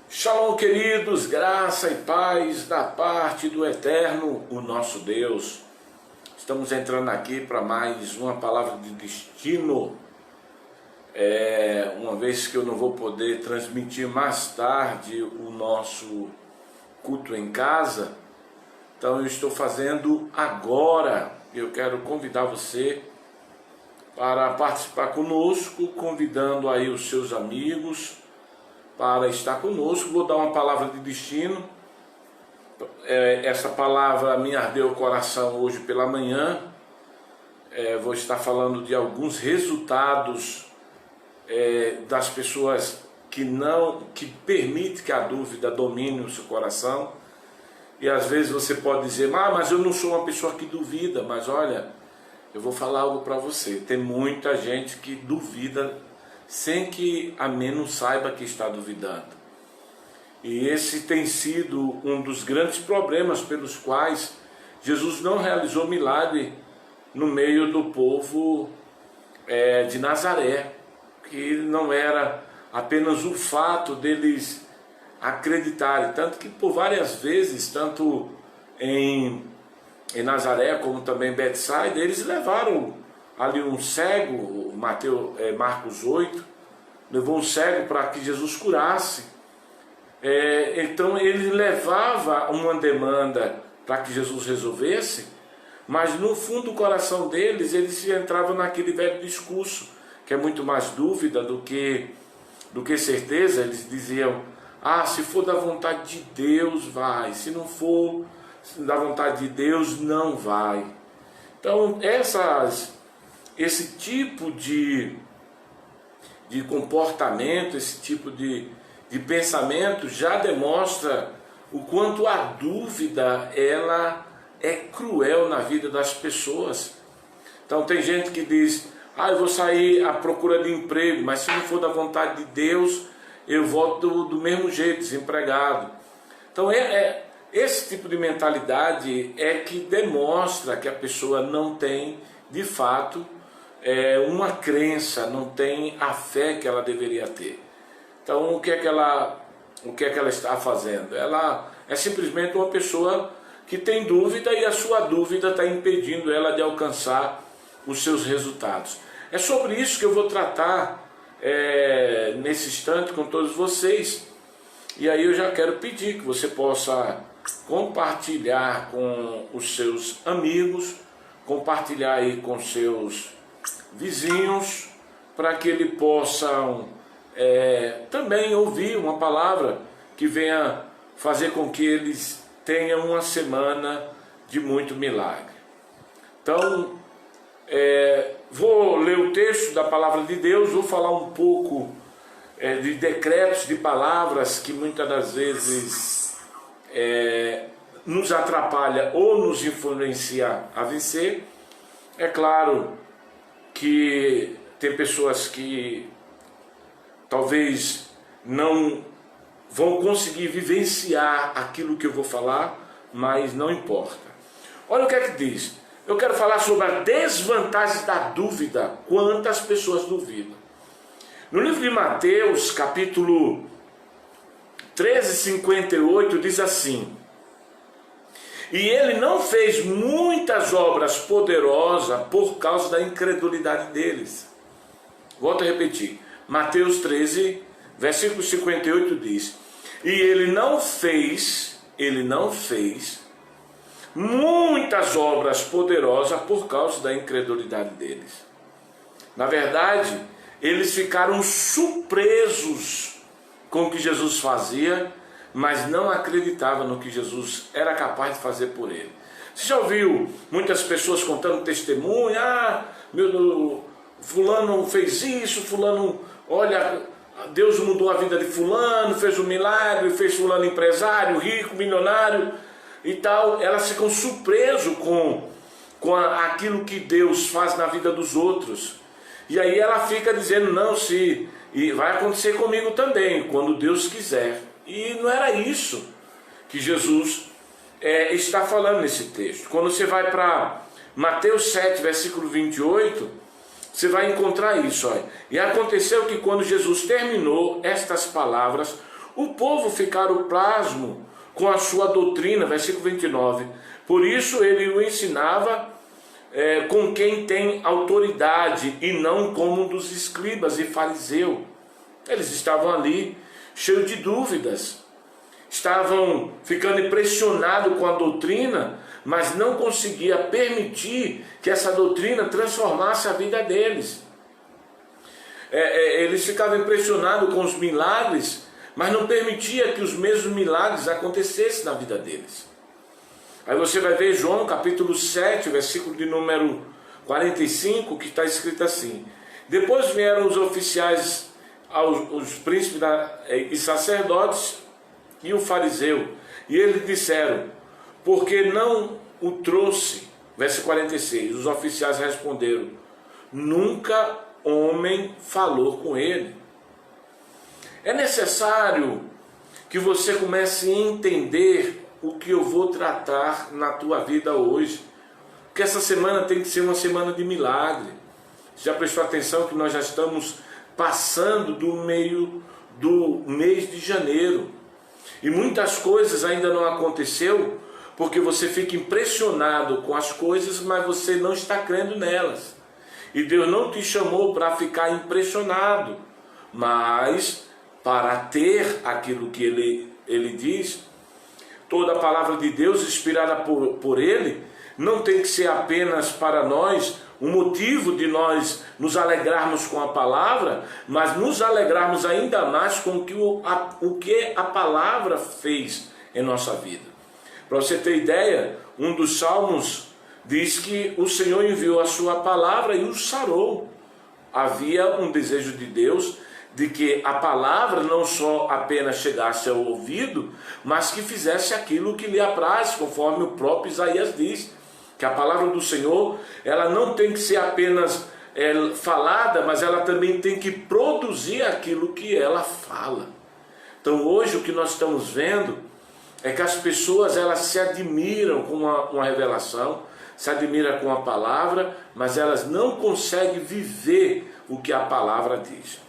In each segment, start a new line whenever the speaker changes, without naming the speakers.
Shalom, queridos, graça e paz da parte do Eterno, o nosso Deus. Estamos entrando aqui para mais uma palavra de destino, uma vez que eu não vou poder transmitir mais tarde o nosso culto em casa, então eu estou fazendo agora. Eu quero convidar você para participar conosco, convidando aí os seus amigos para estar conosco. Vou dar uma palavra de destino. Essa palavra me ardeu o coração hoje pela manhã. Vou estar falando de alguns resultados das pessoas que permite que a dúvida domine o seu coração. E às vezes você pode dizer, mas eu não sou uma pessoa que duvida. Mas olha, eu vou falar algo para você. Tem muita gente que duvida sem que a menos saiba que está duvidando. E esse tem sido um dos grandes problemas pelos quais Jesus não realizou milagre no meio do povo de Nazaré, que não era apenas o fato deles acreditarem, tanto que por várias vezes, tanto em Nazaré como também em Betsaida, eles levaram ali um cego, Marcos 8, levou um cego para que Jesus curasse. Então ele levava uma demanda para que Jesus resolvesse, mas no fundo do coração deles, eles entravam naquele velho discurso, que é muito mais dúvida do que certeza. Eles diziam, se for da vontade de Deus, vai, se não for da vontade de Deus, não vai. Então esse tipo de comportamento, esse tipo de pensamento já demonstra o quanto a dúvida ela é cruel na vida das pessoas. Então tem gente que diz, eu vou sair à procura de emprego, mas se não for da vontade de Deus, eu volto do mesmo jeito, desempregado. Então esse tipo de mentalidade é que demonstra que a pessoa não tem, de fato, uma crença, não tem a fé que ela deveria ter. Então o que é que ela está fazendo? Ela é simplesmente uma pessoa que tem dúvida, e a sua dúvida está impedindo ela de alcançar os seus resultados. É sobre isso que eu vou tratar nesse instante com todos vocês. E aí eu já quero pedir que você possa compartilhar com os seus amigos, compartilhar aí com seus vizinhos, para que eles possam também ouvir uma palavra que venha fazer com que eles tenham uma semana de muito milagre. Então, vou ler o texto da palavra de Deus, vou falar um pouco de decretos, de palavras que muitas das vezes nos atrapalha ou nos influencia a vencer. É claro que tem pessoas que talvez não vão conseguir vivenciar aquilo que eu vou falar, mas não importa. Olha o que é que diz. Eu quero falar sobre as desvantagens da dúvida. Quantas pessoas duvidam? No livro de Mateus, capítulo 13:58, diz assim: e ele não fez muitas obras poderosas por causa da incredulidade deles. Volto a repetir. Mateus 13, versículo 58 diz: e ele não fez muitas obras poderosas por causa da incredulidade deles. Na verdade, eles ficaram surpresos com o que Jesus fazia, mas não acreditavam no que Jesus era capaz de fazer por ele. Você já ouviu muitas pessoas contando testemunho? Fulano fez isso, fulano, olha, Deus mudou a vida de fulano, fez um milagre, fez fulano empresário, rico, milionário e tal. Elas ficam surpresas com aquilo que Deus faz na vida dos outros. E aí ela fica dizendo, e vai acontecer comigo também, quando Deus quiser. E não era isso que Jesus está falando nesse texto. Quando você vai para Mateus 7, versículo 28, você vai encontrar isso. Olha. E aconteceu que quando Jesus terminou estas palavras, O povo ficaram pasmo com a sua doutrina, versículo 29. Por isso ele o ensinava com quem tem autoridade, e não como um dos escribas e fariseus. Eles estavam ali, cheios de dúvidas, estavam ficando impressionados com a doutrina, mas não conseguia permitir que essa doutrina transformasse a vida deles. Eles ficavam impressionados com os milagres, mas não permitia que os mesmos milagres acontecessem na vida deles. Aí você vai ver João capítulo 7, versículo de número 45, que está escrito assim: depois vieram os oficiais, os príncipes e sacerdotes e o fariseu, e eles disseram: por que não o trouxe? Verso 46, os oficiais responderam: nunca homem falou com ele. É necessário que você comece a entender o que eu vou tratar na tua vida hoje, porque essa semana tem que ser uma semana de milagre. Já prestou atenção que nós já estamos passando do meio do mês de janeiro, e muitas coisas ainda não aconteceu, porque você fica impressionado com as coisas, mas você não está crendo nelas. E Deus não te chamou para ficar impressionado, mas para ter aquilo que Ele diz. Toda a palavra de Deus, inspirada por Ele, não tem que ser apenas para nós um motivo de nós nos alegrarmos com a palavra, mas nos alegrarmos ainda mais com o que a palavra fez em nossa vida. Para você ter ideia, um dos salmos diz que o Senhor enviou a sua palavra e o sarou. Havia um desejo de Deus de que a palavra não só apenas chegasse ao ouvido, mas que fizesse aquilo que lhe apraz, conforme o próprio Isaías diz, que a palavra do Senhor, ela não tem que ser apenas falada, mas ela também tem que produzir aquilo que ela fala. Então hoje o que nós estamos vendo é que as pessoas, elas se admiram com uma revelação, se admiram com a palavra, mas elas não conseguem viver o que a palavra diz.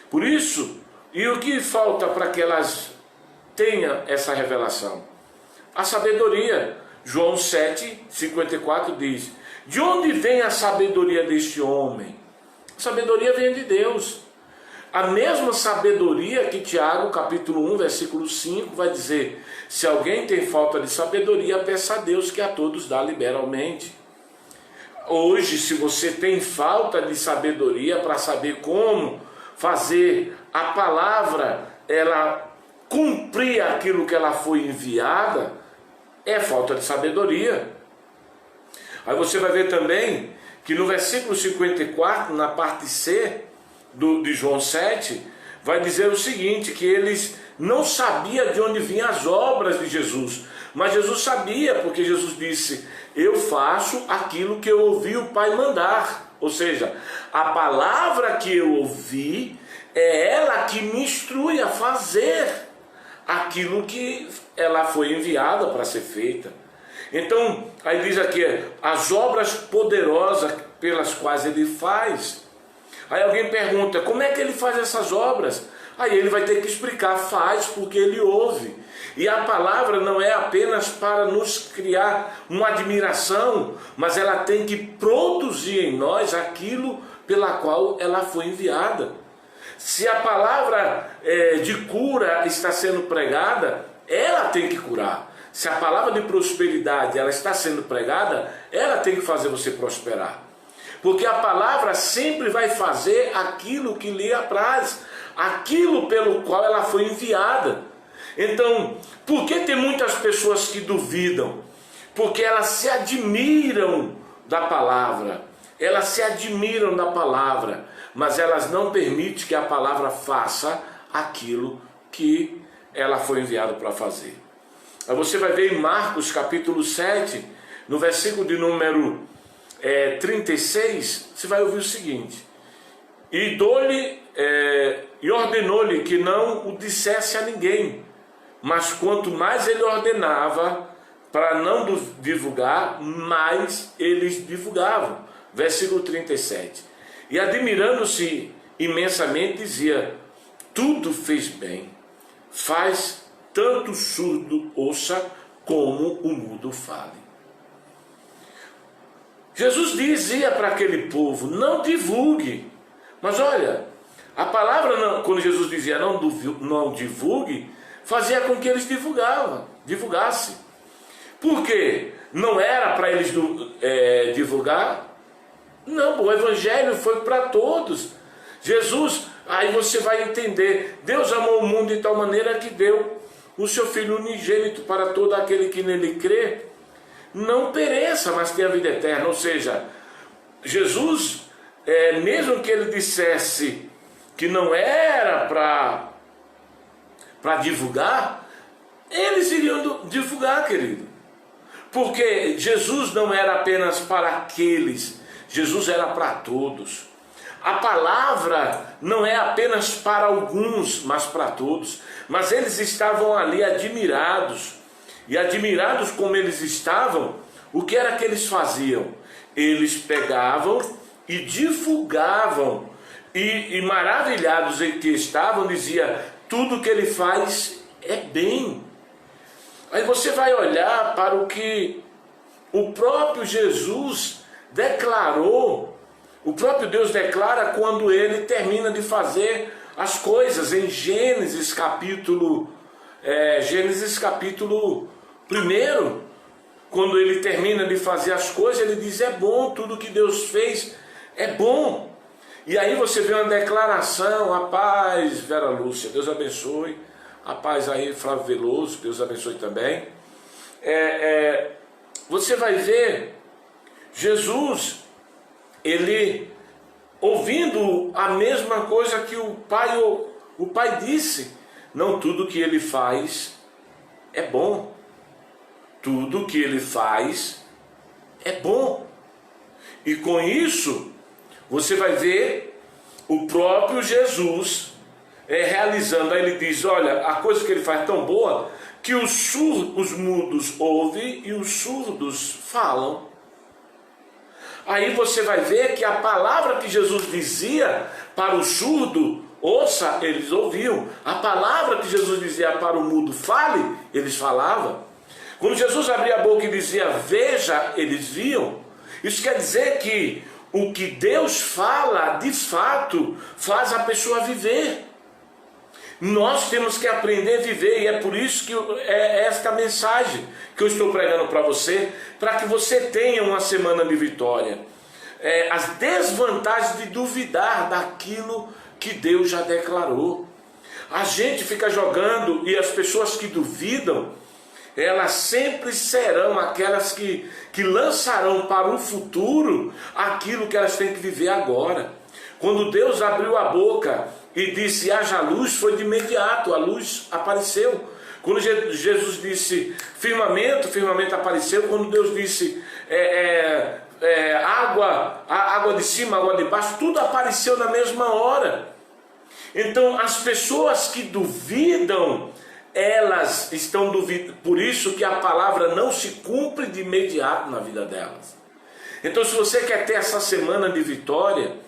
Por isso, e o que falta para que elas tenham essa revelação? A sabedoria. João 7, 54 diz: de onde vem a sabedoria deste homem? A sabedoria vem de Deus. A mesma sabedoria que Tiago, capítulo 1, versículo 5, vai dizer: se alguém tem falta de sabedoria, peça a Deus, que a todos dá liberalmente. Hoje, se você tem falta de sabedoria para saber como fazer a palavra ela cumprir aquilo que ela foi enviada, é falta de sabedoria. Aí você vai ver também que no versículo 54, na parte C de João 7, vai dizer o seguinte, que eles não sabiam de onde vinham as obras de Jesus, mas Jesus sabia, porque Jesus disse: eu faço aquilo que eu ouvi o Pai mandar. Ou seja, a palavra que eu ouvi é ela que me instrui a fazer aquilo que ela foi enviada para ser feita. Então, aí diz aqui, as obras poderosas pelas quais ele faz. Aí alguém pergunta: como é que ele faz essas obras? Aí ele vai ter que explicar: faz porque ele ouve. E a palavra não é apenas para nos criar uma admiração, mas ela tem que produzir em nós aquilo pela qual ela foi enviada. Se a palavra de cura está sendo pregada, ela tem que curar. Se a palavra de prosperidade ela está sendo pregada, ela tem que fazer você prosperar. Porque a palavra sempre vai fazer aquilo que lhe apraz, aquilo pelo qual ela foi enviada. Então, por que tem muitas pessoas que duvidam? Porque elas se admiram da palavra, mas elas não permitem que a palavra faça aquilo que ela foi enviada para fazer. Aí você vai ver em Marcos capítulo 7, no versículo de número 36, você vai ouvir o seguinte: e ordenou-lhe que não o dissesse a ninguém, mas quanto mais ele ordenava para não divulgar, mais eles divulgavam. Versículo 37. E admirando-se imensamente, dizia: tudo fez bem, faz tanto o surdo ouça como o mudo fale. Jesus dizia para aquele povo, não divulgue. Mas olha, a palavra, não, quando Jesus dizia não divulgue, fazia com que eles divulgassem. Por quê? Não era para eles divulgar? Não, o evangelho foi para todos. Jesus, aí você vai entender, Deus amou o mundo de tal maneira que deu o seu Filho unigênito para todo aquele que nele crê, não pereça, mas tenha vida eterna. Ou seja, Jesus, mesmo que ele dissesse que não era para divulgar, eles iriam divulgar, querido. Porque Jesus não era apenas para aqueles, Jesus era para todos. A palavra não é apenas para alguns, mas para todos. Mas eles estavam ali admirados. E admirados como eles estavam, o que era que eles faziam? Eles pegavam e divulgavam. E maravilhados em que estavam, dizia, tudo que ele faz é bem. Aí você vai olhar para o que o próprio Jesus declarou. O próprio Deus declara quando ele termina de fazer as coisas em Gênesis capítulo 1, quando ele termina de fazer as coisas, ele diz, é bom, tudo que Deus fez é bom. E aí você vê uma declaração, a paz, Vera Lúcia, Deus abençoe, a paz aí, Flávio Veloso, Deus abençoe também. Você vai ver Jesus, ele ouvindo a mesma coisa que o pai disse, não tudo que ele faz é bom, tudo que ele faz é bom. E com isso, você vai ver o próprio Jesus realizando. Aí ele diz, olha, a coisa que ele faz é tão boa que os mudos ouvem e os surdos falam. Aí você vai ver que a palavra que Jesus dizia para o surdo, ouça, eles ouviam. A palavra que Jesus dizia para o mudo, fale, eles falavam. Quando Jesus abria a boca e dizia, veja, eles viam. Isso quer dizer que o que Deus fala, de fato, faz a pessoa viver. Nós temos que aprender a viver, e é por isso que é esta mensagem que eu estou pregando para você, para que você tenha uma semana de vitória. As desvantagens de duvidar daquilo que Deus já declarou. A gente fica jogando, e as pessoas que duvidam, elas sempre serão aquelas que lançarão para o futuro aquilo que elas têm que viver agora. Quando Deus abriu a boca e disse, haja luz, foi de imediato, a luz apareceu. Quando Jesus disse firmamento, firmamento apareceu. Quando Deus disse água de cima, água de baixo, tudo apareceu na mesma hora. Então as pessoas que duvidam, elas estão duvidando, por isso que a palavra não se cumpre de imediato na vida delas. Então se você quer ter essa semana de vitória,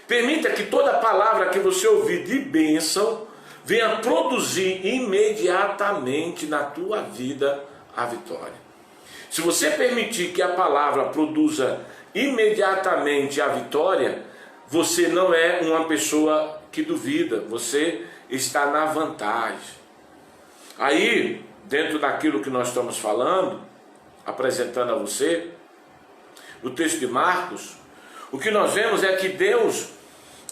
permita que toda palavra que você ouvir de bênção venha produzir imediatamente na tua vida a vitória. Se você permitir que a palavra produza imediatamente a vitória, você não é uma pessoa que duvida, você está na vantagem. Aí, dentro daquilo que nós estamos falando, apresentando a você, o texto de Marcos, o que nós vemos é que Deus,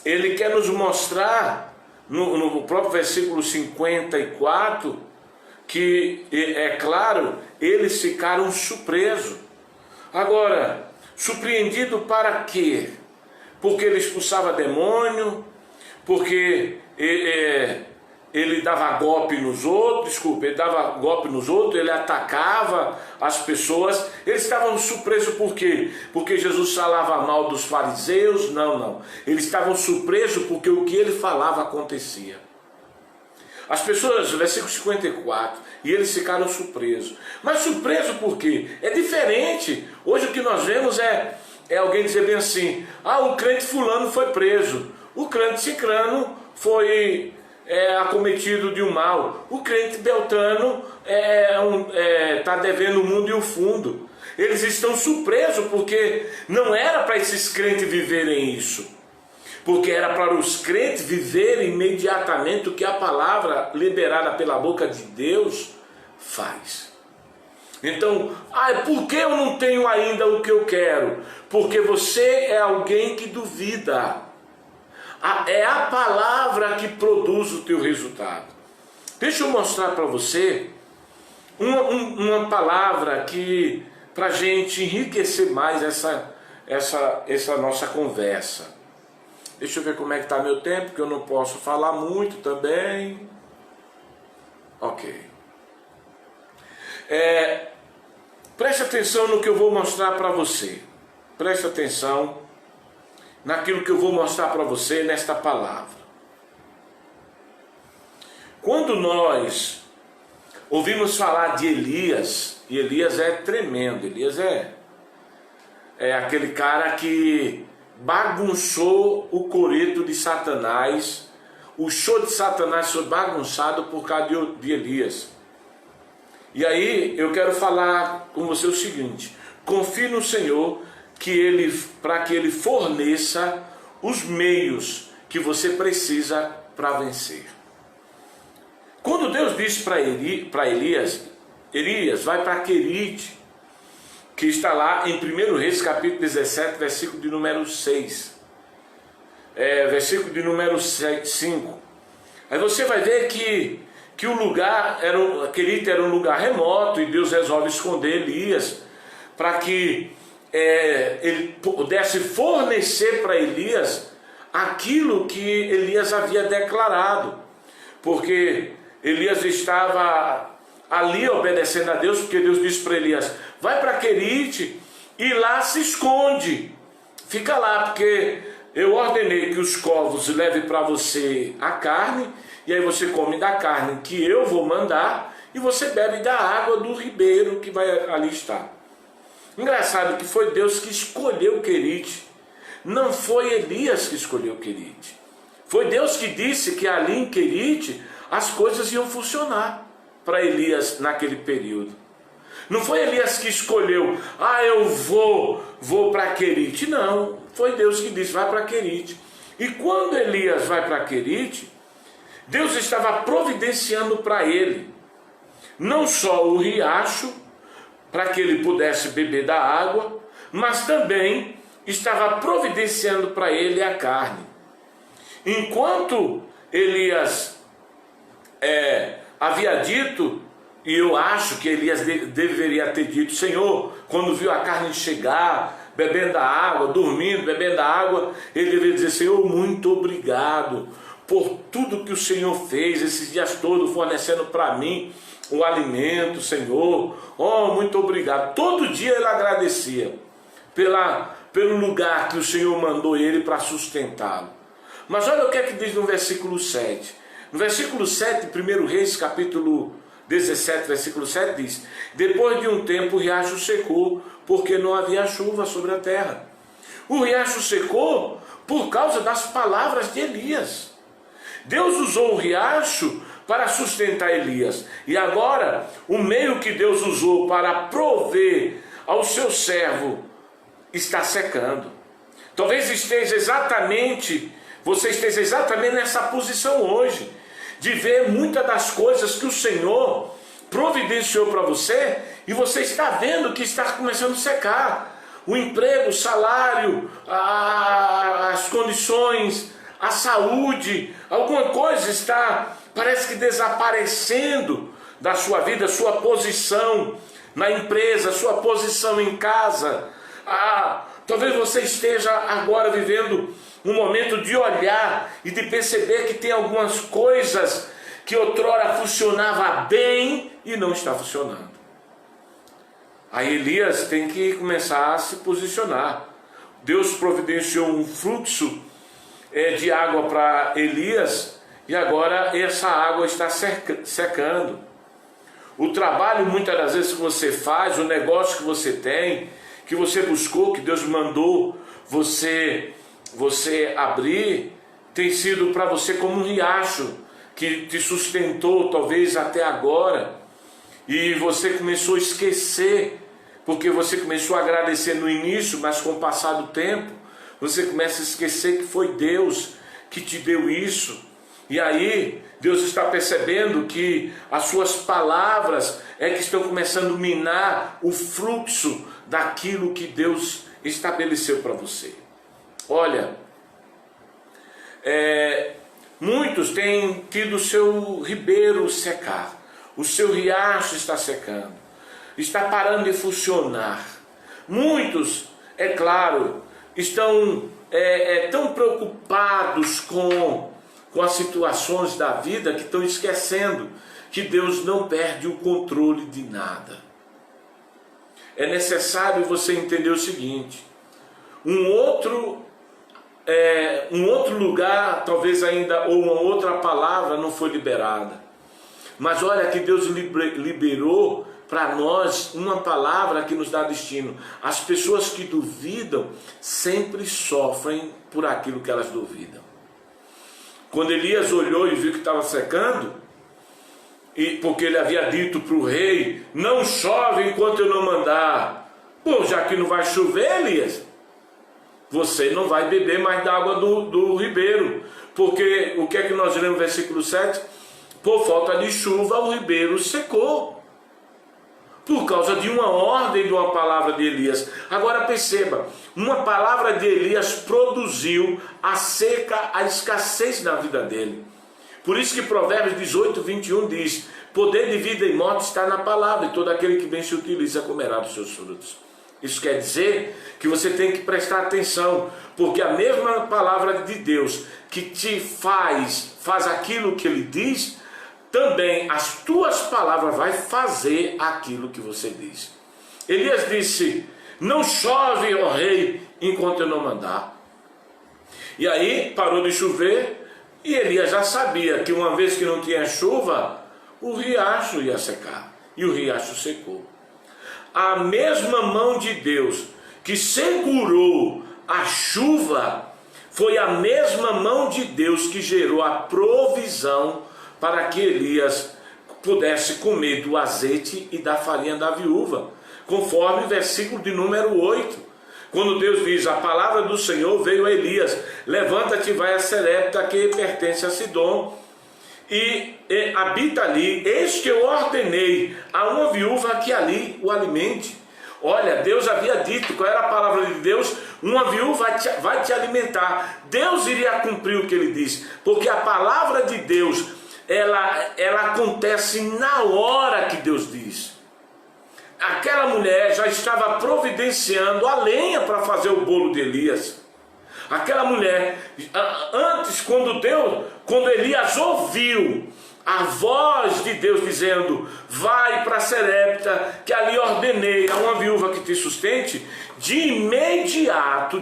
ele quer nos mostrar, no próprio versículo 54, que, é claro, eles ficaram surpresos. Agora, surpreendido para quê? Porque ele expulsava demônio, porque ele dava golpe nos outros, ele atacava as pessoas. Eles estavam surpresos por quê? Porque Jesus falava mal dos fariseus? Não. Eles estavam surpresos porque o que ele falava acontecia. As pessoas, versículo 54, e eles ficaram surpresos. Mas surpreso por quê? É diferente. Hoje o que nós vemos é alguém dizer bem assim, o crente fulano foi preso, o crente cicrano foi acometido de um mal. O crente Beltrano está devendo o mundo e o fundo. Eles estão surpresos porque não era para esses crentes viverem isso. Porque era para os crentes viverem imediatamente o que a palavra liberada pela boca de Deus faz. Então, por que eu não tenho ainda o que eu quero? Porque você é alguém que duvida. É a palavra que produz o teu resultado. Deixa eu mostrar para você uma palavra que, para a gente enriquecer mais essa nossa conversa. Deixa eu ver como é que está meu tempo, que eu não posso falar muito também. Ok. Preste atenção no que eu vou mostrar para você. Preste atenção naquilo que eu vou mostrar para você nesta palavra. Quando nós ouvimos falar de Elias, e Elias é tremendo, Elias é aquele cara que bagunçou o coreto de Satanás. O show de Satanás foi bagunçado por causa de Elias. E aí eu quero falar com você o seguinte: confie no Senhor para que Ele forneça os meios que você precisa para vencer. Quando Deus disse para Elias, vai para Querite, que está lá em 1 Reis capítulo 17, versículo de número 6, versículo de número 5. Aí você vai ver que o lugar, Querite era um lugar remoto, e Deus resolve esconder Elias, para que ele pudesse fornecer para Elias aquilo que Elias havia declarado, porque Elias estava ali obedecendo a Deus, porque Deus disse para Elias: vai para Querite e lá se esconde, fica lá, porque eu ordenei que os corvos levem para você a carne, e aí você come da carne que eu vou mandar, e você bebe da água do ribeiro que vai ali estar. Engraçado que foi Deus que escolheu Querite, não foi Elias que escolheu Querite. Foi Deus que disse que ali em Querite as coisas iam funcionar para Elias naquele período. Não foi Elias que escolheu: eu vou para Querite. Não, foi Deus que disse: vai para Querite. E quando Elias vai para Querite, Deus estava providenciando para ele não só o riacho, para que ele pudesse beber da água, mas também estava providenciando para ele a carne. Enquanto Elias havia dito, e eu acho que Elias deveria ter dito: Senhor, quando viu a carne chegar, bebendo a água, dormindo, bebendo a água, ele deveria dizer: Senhor, muito obrigado por tudo que o Senhor fez esses dias todos, fornecendo para mim o alimento, Senhor. Muito obrigado. Todo dia ele agradecia pelo lugar que o Senhor mandou ele para sustentá-lo. Mas olha o que é que diz no versículo 7. No versículo 7, 1 Reis, capítulo 17, versículo 7, diz: depois de um tempo o riacho secou, porque não havia chuva sobre a terra. O riacho secou por causa das palavras de Elias. Deus usou o riacho para sustentar Elias. E agora, o meio que Deus usou para prover ao seu servo está secando. Talvez você esteja exatamente nessa posição hoje, de ver muitas das coisas que o Senhor providenciou para você, e você está vendo que está começando a secar. O emprego, o salário, as condições, a saúde, alguma coisa parece que desaparecendo da sua vida, sua posição na empresa, sua posição em casa. Talvez você esteja agora vivendo um momento de olhar e de perceber que tem algumas coisas que outrora funcionava bem e não está funcionando. Aí Elias tem que começar a se posicionar. Deus providenciou um fluxo de água para Elias, e agora essa água está secando. O trabalho muitas das vezes que você faz, o negócio que você tem, que você buscou, que Deus mandou você abrir, tem sido para você como um riacho que te sustentou talvez até agora, e você começou a esquecer, porque você começou a agradecer no início, mas com o passar do tempo, você começa a esquecer que foi Deus que te deu isso. E aí, Deus está percebendo que as suas palavras é que estão começando a minar o fluxo daquilo que Deus estabeleceu para você. Olha, muitos têm tido o seu ribeiro secar, o seu riacho está secando, está parando de funcionar. Muitos, é claro, estão tão preocupados com as situações da vida que estão esquecendo que Deus não perde o controle de nada. É necessário você entender o seguinte: um outro lugar, talvez ainda, ou uma outra palavra não foi liberada. Mas olha que Deus liberou para nós uma palavra que nos dá destino. As pessoas que duvidam sempre sofrem por aquilo que elas duvidam. Quando Elias olhou e viu que estava secando, porque ele havia dito para o rei: não chove enquanto eu não mandar. Bom, já que não vai chover, Elias, você não vai beber mais da água do ribeiro. Porque o que é que nós lemos no versículo 7? Por falta de chuva o ribeiro secou, por causa de uma ordem de uma palavra de Elias. Agora perceba, uma palavra de Elias produziu a seca, a escassez na vida dele. Por isso que Provérbios 18, 21 diz: poder de vida e morte está na palavra, e todo aquele que bem se utiliza comerá dos seus frutos. Isso quer dizer que você tem que prestar atenção, porque a mesma palavra de Deus que te faz aquilo que ele diz, também as tuas palavras vai fazer aquilo que você diz. Elias disse: não chove, ó rei, enquanto eu não mandar. E aí parou de chover, e Elias já sabia que uma vez que não tinha chuva, o riacho ia secar, e o riacho secou. A mesma mão de Deus que segurou a chuva foi a mesma mão de Deus que gerou a provisão para que Elias pudesse comer do azeite e da farinha da viúva, conforme o versículo de número 8, quando Deus diz: a palavra do Senhor veio a Elias: levanta-te e vai a Sarepta, que pertence a Sidom, e habita ali, eis que eu ordenei a uma viúva que ali o alimente. Olha, Deus havia dito, qual era a palavra de Deus? Uma viúva vai te alimentar. Deus iria cumprir o que ele disse, porque a palavra de Deus, ela acontece na hora que Deus diz. Aquela mulher já estava providenciando a lenha para fazer o bolo de Elias. Aquela mulher, antes, quando Elias ouviu a voz de Deus dizendo: vai para Sarepta, que ali ordenei a uma viúva que te sustente, de imediato,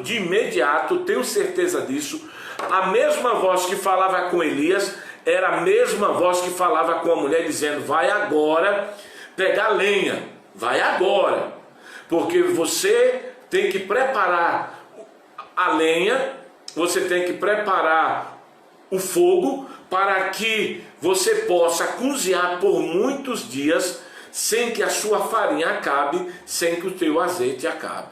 tenho certeza disso, a mesma voz que falava com Elias era a mesma voz que falava com a mulher, dizendo: vai agora pegar lenha, vai agora, porque você tem que preparar a lenha, você tem que preparar o fogo, para que você possa cozinhar por muitos dias, sem que a sua farinha acabe, sem que o teu azeite acabe.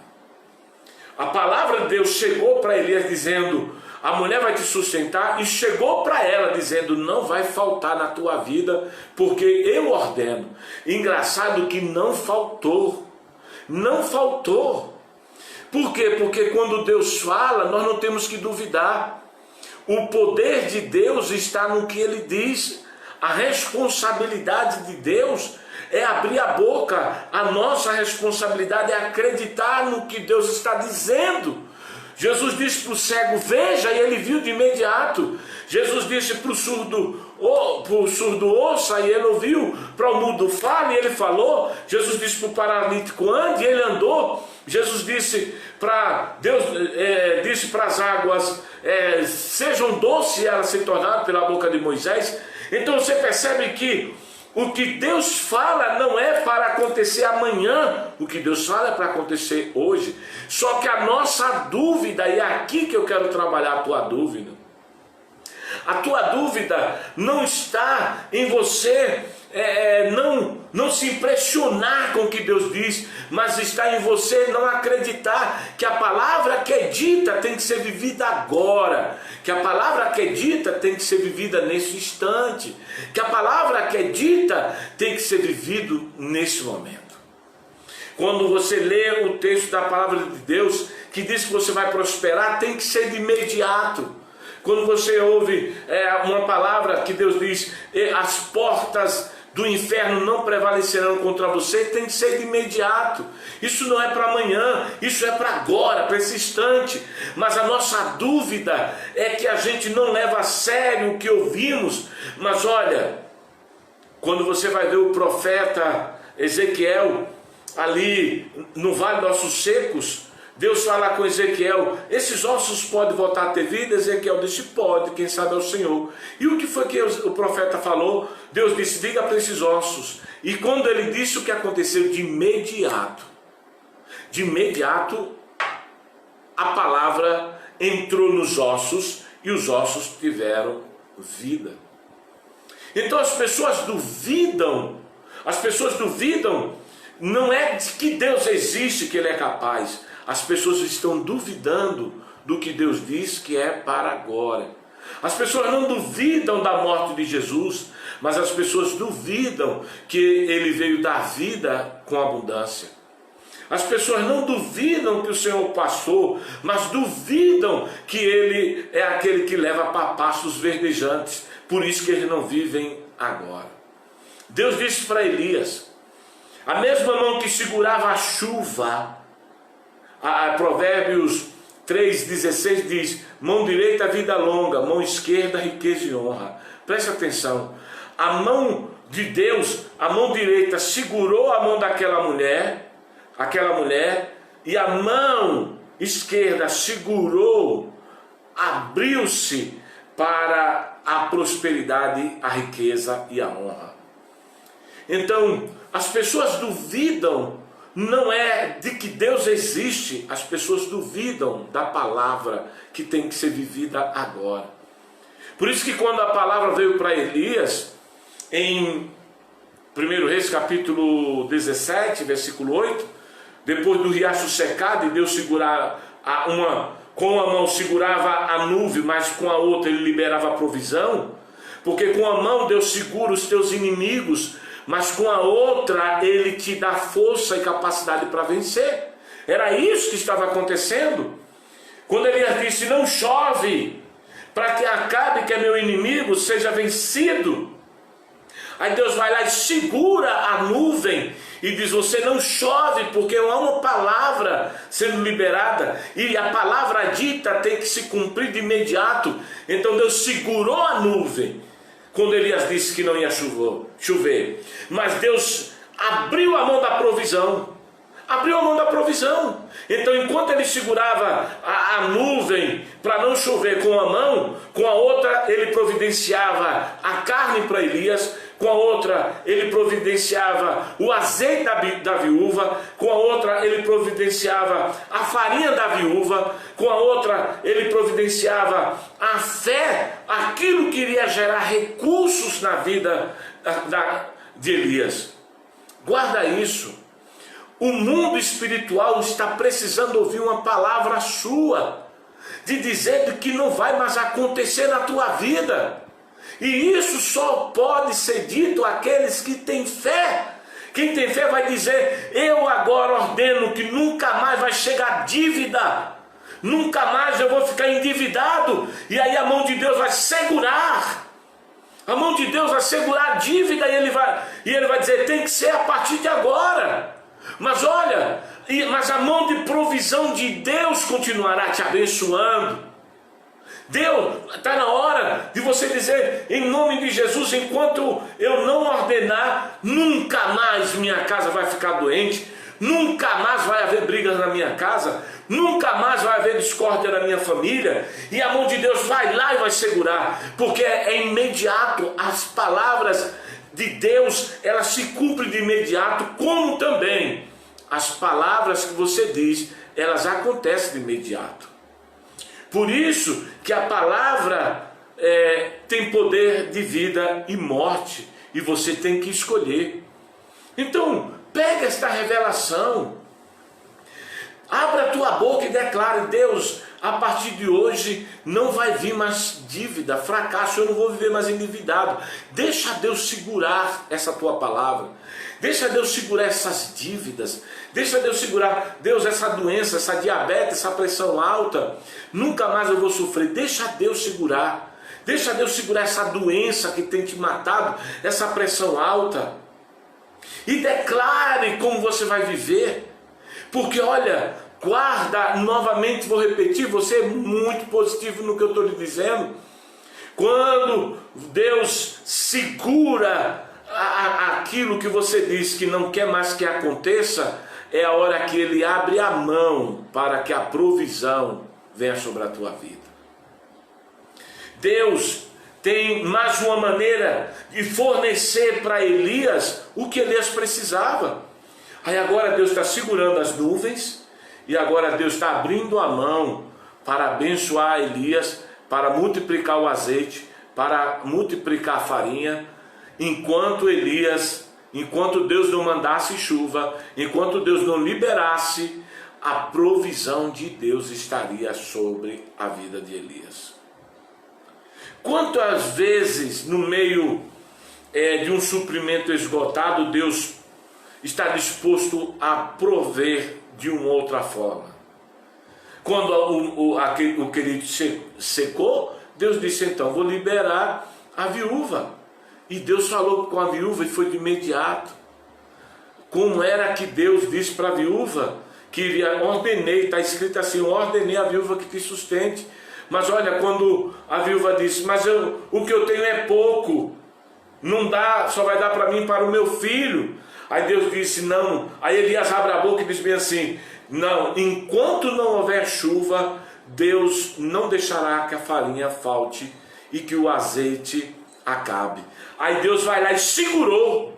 A palavra de Deus chegou para Elias dizendo: a mulher vai te sustentar, e chegou para ela dizendo: não vai faltar na tua vida, porque eu ordeno. Engraçado que não faltou. Por quê? Porque quando Deus fala, nós não temos que duvidar. O poder de Deus está no que ele diz. A responsabilidade de Deus é abrir a boca. A nossa responsabilidade é acreditar no que Deus está dizendo. Jesus disse para o cego: veja, e ele viu de imediato. Jesus disse para o surdo: ouça, e ele ouviu. Para o mudo: fale, e ele falou. Jesus disse para o paralítico: ande, e ele andou. Jesus disse para as águas: sejam doces, e elas se tornaram pela boca de Moisés. Então você percebe que o que Deus fala não é para acontecer amanhã, o que Deus fala é para acontecer hoje. Só que a nossa dúvida, e é aqui que eu quero trabalhar a tua dúvida, A tua dúvida não está em você não se impressionar com o que Deus diz, mas está em você não acreditar que a palavra que é dita tem que ser vivida agora, que a palavra que é dita tem que ser vivida nesse instante, que a palavra que é dita tem que ser vivido nesse momento. Quando você lê o texto da palavra de Deus, que diz que você vai prosperar, tem que ser de imediato. Quando você ouve uma palavra que Deus diz, as portas do inferno não prevalecerão contra você, tem que ser de imediato. Isso não é para amanhã, isso é para agora, para esse instante. Mas a nossa dúvida é que a gente não leva a sério o que ouvimos. Mas olha, quando você vai ver o profeta Ezequiel, ali no Vale dos Ossos Secos, Deus fala com Ezequiel, esses ossos podem voltar a ter vida? Ezequiel disse, pode, quem sabe é o Senhor. E o que foi que o profeta falou? Deus disse, diga para esses ossos. E quando ele disse, o que aconteceu? De imediato, a palavra entrou nos ossos e os ossos tiveram vida. Então as pessoas duvidam, não é de que Deus existe, que Ele é capaz. As pessoas estão duvidando do que Deus diz que é para agora. As pessoas não duvidam da morte de Jesus, mas as pessoas duvidam que Ele veio dar vida com abundância. As pessoas não duvidam que o Senhor passou, mas duvidam que Ele é aquele que leva para pastos verdejantes. Por isso que eles não vivem agora. Deus disse para Elias, a mesma mão que segurava a chuva, Provérbios 3,16 diz, mão direita vida longa, mão esquerda riqueza e honra. Preste atenção, a mão de Deus, a mão direita segurou a mão daquela mulher, e a mão esquerda segurou, abriu-se para a prosperidade, a riqueza e a honra. Então, as pessoas duvidam, não é de que Deus existe, as pessoas duvidam da palavra que tem que ser vivida agora. Por isso que quando a palavra veio para Elias, em 1 Reis capítulo 17, versículo 8, depois do riacho secado e Deus segurar com a mão segurava a nuvem, mas com a outra ele liberava a provisão, porque com a mão Deus segura os teus inimigos, mas com a outra ele te dá força e capacidade para vencer. Era isso que estava acontecendo. Quando Elias disse, não chove, para que Acabe, que é meu inimigo, seja vencido. Aí Deus vai lá e segura a nuvem e diz, você não chove, porque há uma palavra sendo liberada, e a palavra dita tem que se cumprir de imediato. Então Deus segurou a nuvem quando Elias disse que não ia chover. Mas Deus abriu a mão da provisão. Então enquanto ele segurava a nuvem para não chover com a mão, com a outra ele providenciava a carne para Elias, com a outra ele providenciava o azeite da viúva, com a outra ele providenciava a farinha da viúva, com a outra ele providenciava a fé, aquilo que iria gerar recursos na vida de Elias. Guarda isso. O mundo espiritual está precisando ouvir uma palavra sua, de dizer que não vai mais acontecer na tua vida. E isso só pode ser dito àqueles que têm fé. Quem tem fé vai dizer, eu agora ordeno que nunca mais vai chegar dívida, nunca mais eu vou ficar endividado. E aí a mão de Deus vai segurar, a mão de Deus vai segurar a dívida, e ele vai dizer, tem que ser a partir de agora. Mas olha, mas a mão de provisão de Deus continuará te abençoando. Deus, está na hora de você dizer, em nome de Jesus, enquanto eu não ordenar, nunca mais minha casa vai ficar doente, nunca mais vai haver brigas na minha casa, nunca mais vai haver discórdia na minha família, e a mão de Deus vai lá e vai segurar, porque é imediato. As palavras de Deus, elas se cumprem de imediato, como também as palavras que você diz, elas acontecem de imediato. Por isso que a palavra tem poder de vida e morte, e você tem que escolher. Então, pega esta revelação, abra a tua boca e declare: Deus, a partir de hoje não vai vir mais dívida, fracasso, eu não vou viver mais endividado. Deixa Deus segurar essa tua palavra, deixa Deus segurar essas dívidas, deixa Deus segurar, Deus, essa doença, essa diabetes, essa pressão alta, nunca mais eu vou sofrer. Deixa Deus segurar, deixa Deus segurar essa doença que tem te matado, essa pressão alta, e declare como você vai viver. Porque olha, guarda, novamente vou repetir, você é muito positivo no que eu estou lhe dizendo. Quando Deus segura aquilo que você diz que não quer mais que aconteça, é a hora que Ele abre a mão para que a provisão venha sobre a tua vida. Deus tem mais uma maneira de fornecer para Elias o que Elias precisava. Aí agora Deus está segurando as nuvens, e agora Deus está abrindo a mão para abençoar Elias, para multiplicar o azeite, para multiplicar a farinha, enquanto Deus não mandasse chuva, enquanto Deus não liberasse, a provisão de Deus estaria sobre a vida de Elias. Quantas vezes no meio de um suprimento esgotado, Deus está disposto a prover de uma outra forma? Quando o querido secou, Deus disse: então vou liberar a viúva. E Deus falou com a viúva e foi de imediato. Como era que Deus disse para a viúva? Que iria, ordenei, está escrito assim: ordenei a viúva que te sustente. Mas olha, quando a viúva disse: mas o que eu tenho é pouco, não dá, só vai dar para mim e para o meu filho. Aí Deus disse: não. Aí Elias abre a boca e diz bem assim: não, enquanto não houver chuva, Deus não deixará que a farinha falte e que o azeite acabe. Aí Deus vai lá e segurou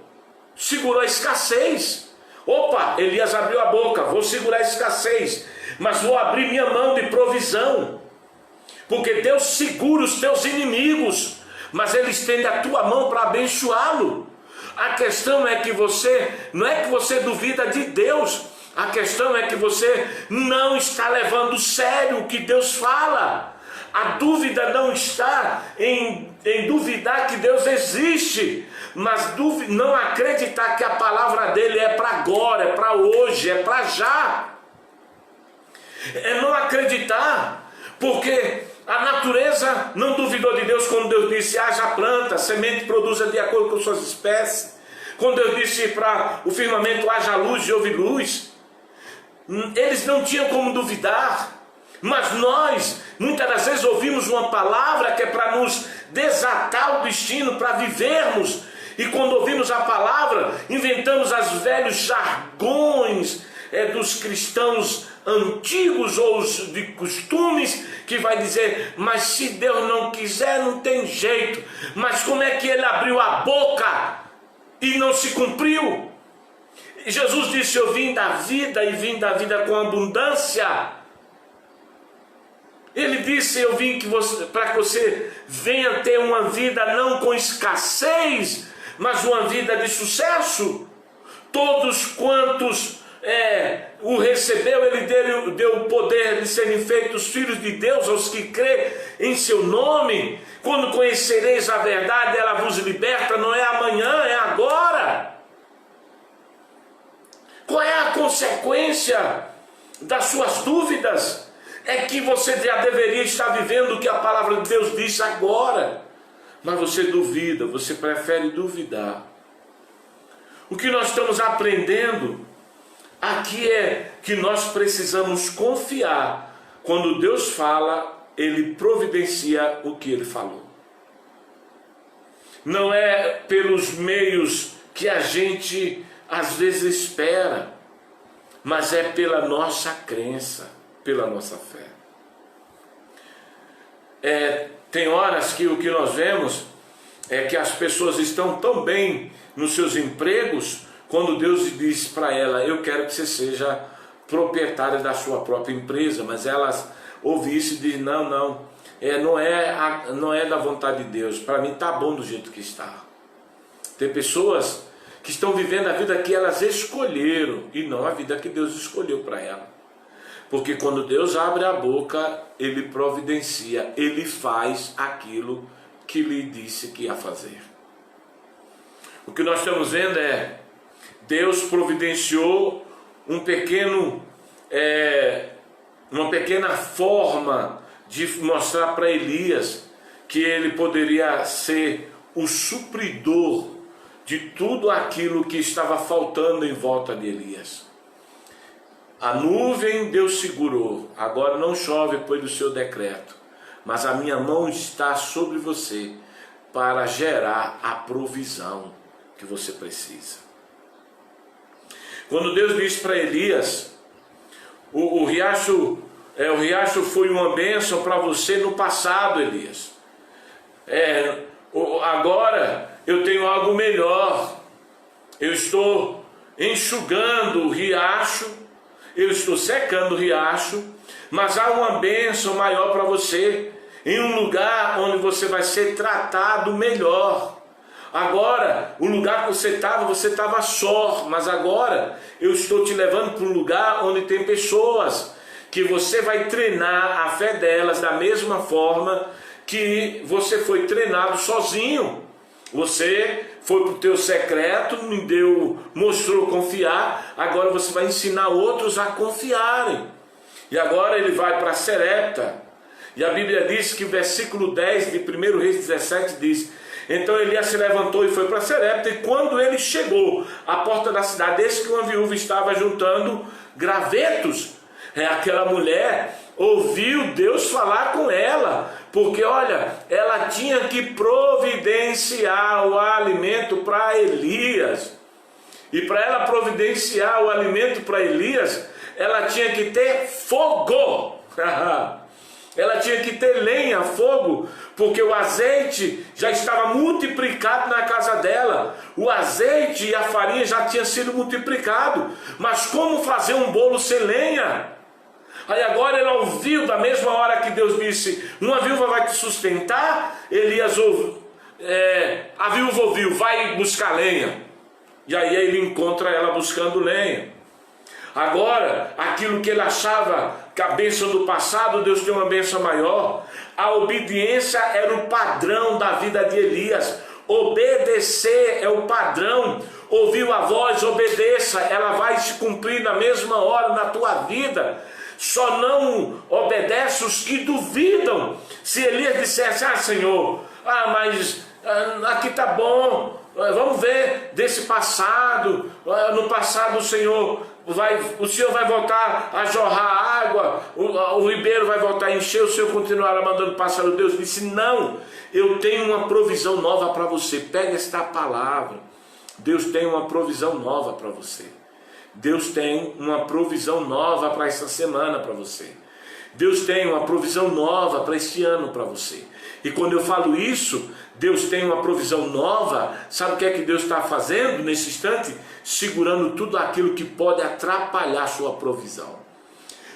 a escassez. Opa, Elias abriu a boca: vou segurar a escassez, mas vou abrir minha mão de provisão. Porque Deus segura os teus inimigos, mas Ele estende a tua mão para abençoá-lo. A questão é que não é que você duvida de Deus, a questão é que você não está levando sério o que Deus fala. A dúvida não está em duvidar que Deus existe, mas não acreditar que a palavra dele é para agora, é para hoje, é para já. É não acreditar, porque a natureza não duvidou de Deus quando Deus disse: haja planta, semente produza de acordo com suas espécies. Quando Deus disse para o firmamento: haja luz e houve luz. Eles não tinham como duvidar. Mas nós, muitas das vezes, ouvimos uma palavra que é para nos desatar o destino, para vivermos. E quando ouvimos a palavra, inventamos os velhos jargões dos cristãos antigos ou os de costumes, que vai dizer: mas se Deus não quiser, não tem jeito. Mas como é que Ele abriu a boca e não se cumpriu? Jesus disse: eu vim da vida e vim da vida com abundância. Ele disse: eu vim para que você venha ter uma vida não com escassez, mas uma vida de sucesso. Todos quantos o recebeu, Ele deu o poder de serem feitos filhos de Deus aos que crê em seu nome. Quando conhecereis a verdade, ela vos liberta. Não é amanhã, é agora. Qual é a consequência das suas dúvidas? É que você já deveria estar vivendo o que a palavra de Deus diz agora, mas você duvida, você prefere duvidar. O que nós estamos aprendendo aqui é que nós precisamos confiar. Quando Deus fala, Ele providencia o que Ele falou. Não é pelos meios que a gente às vezes espera, mas é pela nossa crença, pela nossa fé. Tem horas que o que nós vemos é que as pessoas estão tão bem nos seus empregos, quando Deus diz para ela: eu quero que você seja proprietária da sua própria empresa, mas elas ouvem isso e dizem: não, não é da vontade de Deus. Para mim está bom do jeito que está. Tem pessoas que estão vivendo a vida que elas escolheram e não a vida que Deus escolheu para ela. Porque quando Deus abre a boca, Ele providencia, Ele faz aquilo que lhe disse que ia fazer. O que nós estamos vendo é, Deus providenciou uma pequena forma de mostrar para Elias que ele poderia ser o supridor de tudo aquilo que estava faltando em volta de Elias. A nuvem Deus segurou, agora não chove depois do seu decreto, mas a minha mão está sobre você para gerar a provisão que você precisa. Quando Deus disse para Elias, o riacho foi uma bênção para você no passado, Elias. Agora eu tenho algo melhor. Eu estou enxugando o riacho, eu estou secando o riacho, mas há uma bênção maior para você, em um lugar onde você vai ser tratado melhor. Agora, o lugar que você estava só, mas agora eu estou te levando para um lugar onde tem pessoas, que você vai treinar a fé delas da mesma forma que você foi treinado sozinho. Você foi para o teu secreto, mostrou confiar, agora você vai ensinar outros a confiarem. E agora ele vai para Serepta, e a Bíblia diz que o versículo 10 de 1 Reis 17 diz: então Elias se levantou e foi para Serepta, e quando ele chegou à porta da cidade, eis que uma viúva estava juntando gravetos. Aquela mulher ouviu Deus falar com ela, porque olha, ela tinha que providenciar o alimento para Elias, e para ela providenciar o alimento para Elias, ela tinha que ter fogo. Ela tinha que ter lenha, fogo, porque o azeite já estava multiplicado na casa dela. O azeite e a farinha já tinham sido multiplicados. Mas como fazer um bolo sem lenha? Aí agora ela ouviu, da mesma hora que Deus disse, uma viúva vai te sustentar, Elias ouviu, a viúva ouviu, vai buscar lenha. E aí ele encontra ela buscando lenha. Agora, aquilo que ele achava que a bênção do passado, Deus tem uma bênção maior. A obediência era o padrão da vida de Elias. Obedecer é o padrão. Ouviu a voz, obedeça, ela vai se cumprir na mesma hora na tua vida. Só não obedece os que duvidam. Se Elias dissesse, Senhor, mas aqui está bom, vamos ver desse passado, no passado o Senhor vai voltar a jorrar água, o ribeiro vai voltar a encher, o Senhor continuará mandando pássaro. Deus disse, não, eu tenho uma provisão nova para você. Pega esta palavra. Deus tem uma provisão nova para você. Deus tem uma provisão nova para essa semana para você. Deus tem uma provisão nova para este ano para você. E quando eu falo isso, Deus tem uma provisão nova, sabe o que é que Deus está fazendo nesse instante? Segurando tudo aquilo que pode atrapalhar a sua provisão.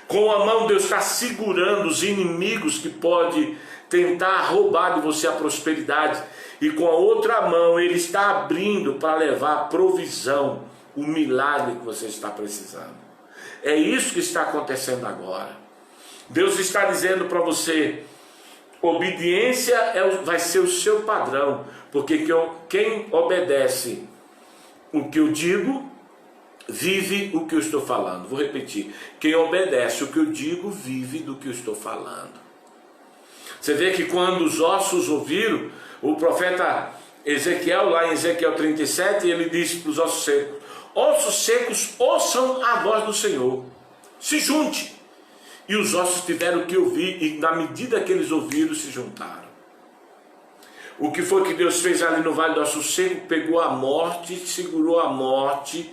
Com a mão Deus está segurando os inimigos que podem tentar roubar de você a prosperidade. E com a outra mão Ele está abrindo para levar a provisão, o milagre que você está precisando. É isso que está acontecendo agora. Deus está dizendo para você, obediência vai ser o seu padrão, porque quem obedece o que eu digo, vive o que eu estou falando. Vou repetir, quem obedece o que eu digo, vive do que eu estou falando. Você vê que quando os ossos ouviram, o profeta Ezequiel, lá em Ezequiel 37, ele disse para os ossos secos, ouçam a voz do Senhor, se junte. E os ossos tiveram que ouvir, e na medida que eles ouviram, se juntaram. O que foi que Deus fez ali no vale do osso seco? Pegou a morte, segurou a morte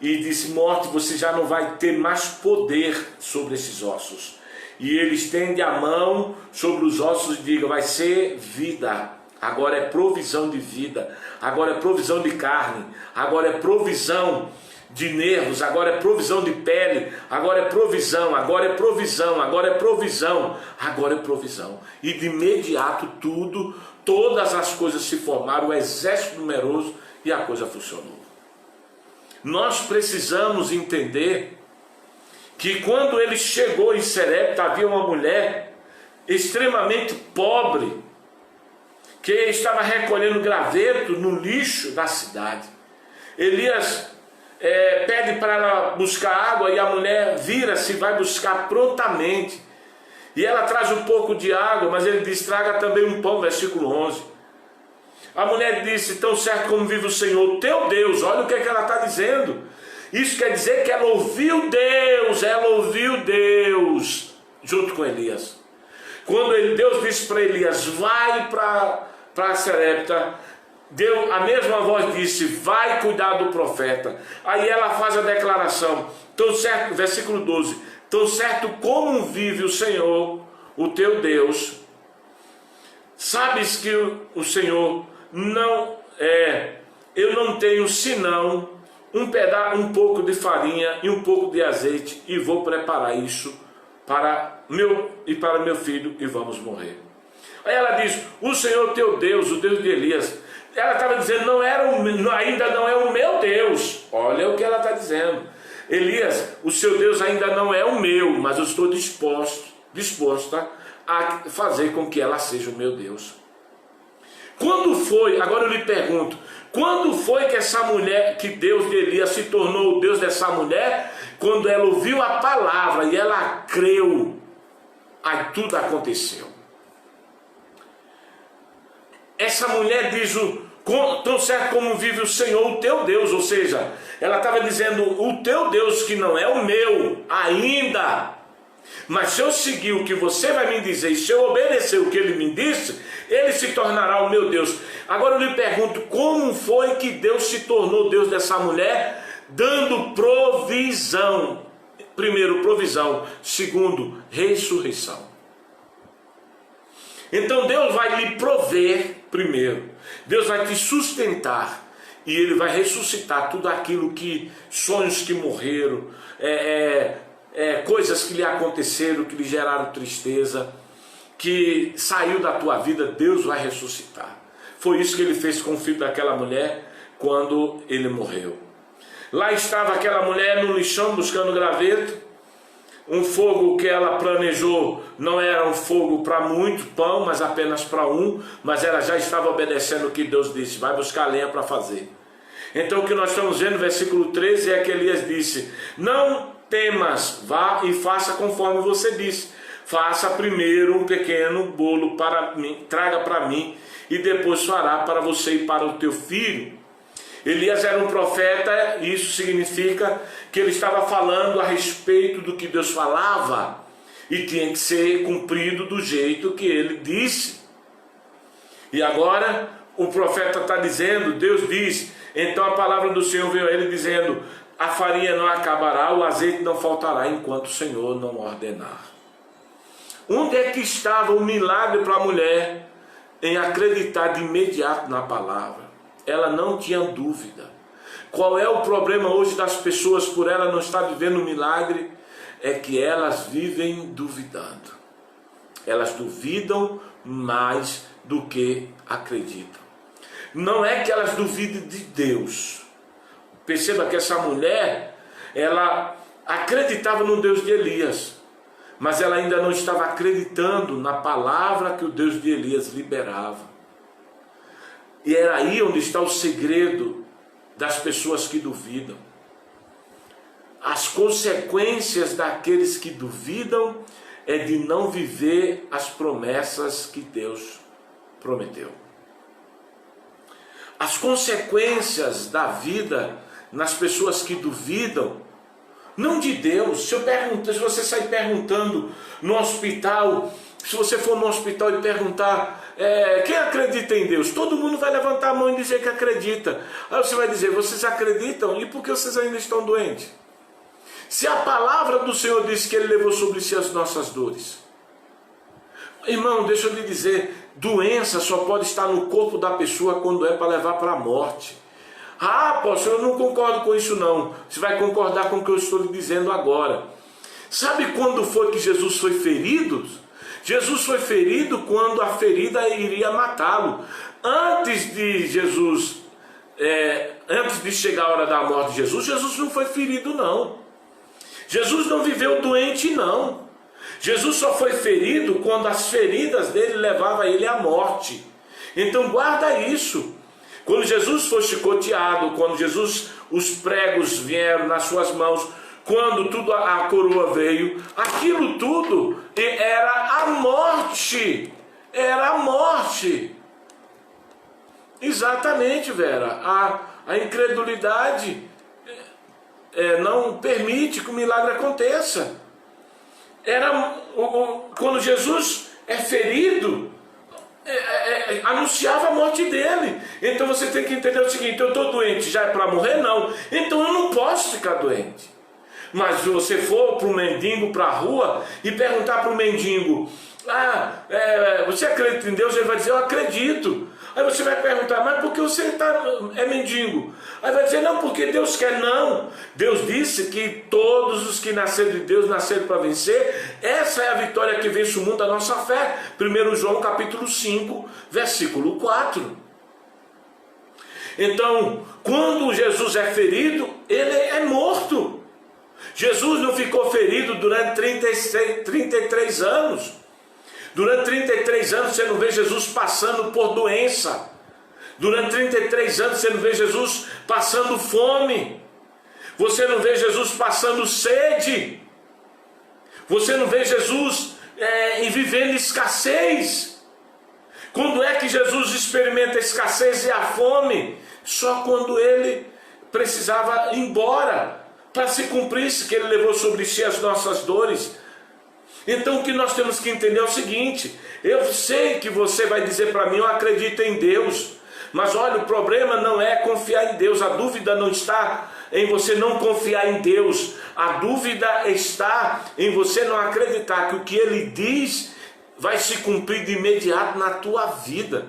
e disse, morte, você já não vai ter mais poder sobre esses ossos. E ele estende a mão sobre os ossos e diga, vai ser vida. Agora é provisão de vida, agora é provisão de carne, agora é provisão de nervos, agora é provisão de pele, agora é provisão, agora é provisão, agora é provisão, agora é provisão. E de imediato todas as coisas se formaram, o exército numeroso, e a coisa funcionou. Nós precisamos entender que quando ele chegou em Serepta, havia uma mulher extremamente pobre, que estava recolhendo graveto no lixo da cidade. Elias pede para ela buscar água, e a mulher vira-se e vai buscar prontamente. E ela traz um pouco de água, mas ele diz: traga também um pão, versículo 11. A mulher disse: tão certo como vive o Senhor, teu Deus. Olha o que ela está dizendo. Isso quer dizer que ela ouviu Deus junto com Elias. Quando Deus disse para Elias: vai para Serepta, a mesma voz disse: vai cuidar do profeta. Aí ela faz a declaração, tão certo, versículo 12: tão certo como vive o Senhor, o teu Deus, sabes que o Senhor não eu não tenho senão um pouco de farinha e um pouco de azeite, e vou preparar isso para meu filho, e vamos morrer. Aí ela diz: o Senhor teu Deus, o Deus de Elias. Ela estava dizendo: ainda não é o meu Deus. Olha o que ela está dizendo. Elias, o seu Deus ainda não é o meu, mas eu estou disposta a fazer com que ela seja o meu Deus. Quando foi, agora eu lhe pergunto, quando foi que essa mulher, que Deus de Elias se tornou o Deus dessa mulher? Quando ela ouviu a palavra e ela creu, aí tudo aconteceu. Essa mulher diz: tão certo como vive o Senhor, o teu Deus. Ou seja, ela estava dizendo: o teu Deus, que não é o meu ainda, mas se eu seguir o que você vai me dizer, e se eu obedecer o que ele me disse, ele se tornará o meu Deus. Agora eu lhe pergunto: como foi que Deus se tornou Deus dessa mulher? Dando provisão. Primeiro, provisão. Segundo, ressurreição. Então Deus vai lhe prover primeiro, Deus vai te sustentar, e Ele vai ressuscitar tudo aquilo que, sonhos que morreram, coisas que lhe aconteceram, que lhe geraram tristeza, que saiu da tua vida, Deus vai ressuscitar. Foi isso que Ele fez com o filho daquela mulher quando ele morreu. Lá estava aquela mulher no lixão buscando graveto. Um fogo que ela planejou não era um fogo para muito pão, mas apenas para um. Mas ela já estava obedecendo o que Deus disse: vai buscar lenha para fazer. Então o que nós estamos vendo no versículo 13 é que Elias disse: não temas, vá e faça conforme você disse. Faça primeiro um pequeno bolo para mim, traga para mim, e depois fará para você e para o teu filho. Elias era um profeta, e isso significa que ele estava falando a respeito do que Deus falava, e tinha que ser cumprido do jeito que ele disse. E agora o profeta está dizendo, Deus diz, então a palavra do Senhor veio a ele dizendo: a farinha não acabará, o azeite não faltará, enquanto o Senhor não ordenar. Onde é que estava o milagre para a mulher em acreditar de imediato na palavra? Ela não tinha dúvida. Qual é o problema hoje das pessoas por ela não estar vivendo o milagre? É que elas vivem duvidando. Elas duvidam mais do que acreditam. Não é que elas duvidem de Deus. Perceba que essa mulher, ela acreditava no Deus de Elias, mas ela ainda não estava acreditando na palavra que o Deus de Elias liberava. E era aí onde está o segredo das pessoas que duvidam. As consequências daqueles que duvidam é de não viver as promessas que Deus prometeu. As consequências da vida nas pessoas que duvidam, não de Deus. Se você sair perguntando no hospital, se você for no hospital e perguntar quem acredita em Deus, todo mundo vai levantar a mão e dizer que acredita. Aí você vai dizer: vocês acreditam? E por que vocês ainda estão doentes? Se a palavra do Senhor diz que Ele levou sobre si as nossas dores. Irmão, deixa eu lhe dizer, doença só pode estar no corpo da pessoa quando é para levar para a morte. Ah, apóstolo, eu não concordo com isso não. Você vai concordar com o que eu estou lhe dizendo agora. Sabe quando foi que Jesus foi ferido? Jesus foi ferido quando a ferida iria matá-lo. Antes de Jesus, antes de chegar a hora da morte de Jesus, Jesus não foi ferido não. Jesus não viveu doente não. Jesus só foi ferido quando as feridas dele levavam ele à morte. Então guarda isso. Quando Jesus foi chicoteado, quando os pregos vieram nas suas mãos, quando tudo a coroa veio, aquilo tudo era a morte. Era a morte. Exatamente, Vera. A incredulidade não permite que o milagre aconteça. Quando Jesus é ferido, anunciava a morte dele. Então você tem que entender o seguinte: eu estou doente, já é para morrer? Não. Então eu não posso ficar doente. Mas se você for para um mendigo, para a rua, e perguntar para o mendigo: você acredita em Deus? Ele vai dizer: eu acredito. Aí você vai perguntar: mas por que você é mendigo? Aí vai dizer: não, porque Deus quer. Não, Deus disse que todos os que nasceram de Deus nasceram para vencer. Essa é a vitória que vence o mundo, a nossa fé. 1 João capítulo 5, versículo 4. Então, quando Jesus é ferido, ele é morto. Jesus não ficou ferido durante 33 anos. Durante 33 anos você não vê Jesus passando por doença. Durante 33 anos você não vê Jesus passando fome. Você não vê Jesus passando sede. Você não vê Jesus vivendo escassez. Quando é que Jesus experimenta a escassez e a fome? Só quando ele precisava ir embora, para se cumprisse que ele levou sobre si as nossas dores. Então o que nós temos que entender é o seguinte: eu sei que você vai dizer para mim: eu acredito em Deus. Mas olha, o problema não é confiar em Deus. A dúvida não está em você não confiar em Deus. A dúvida está em você não acreditar que o que Ele diz vai se cumprir de imediato na tua vida.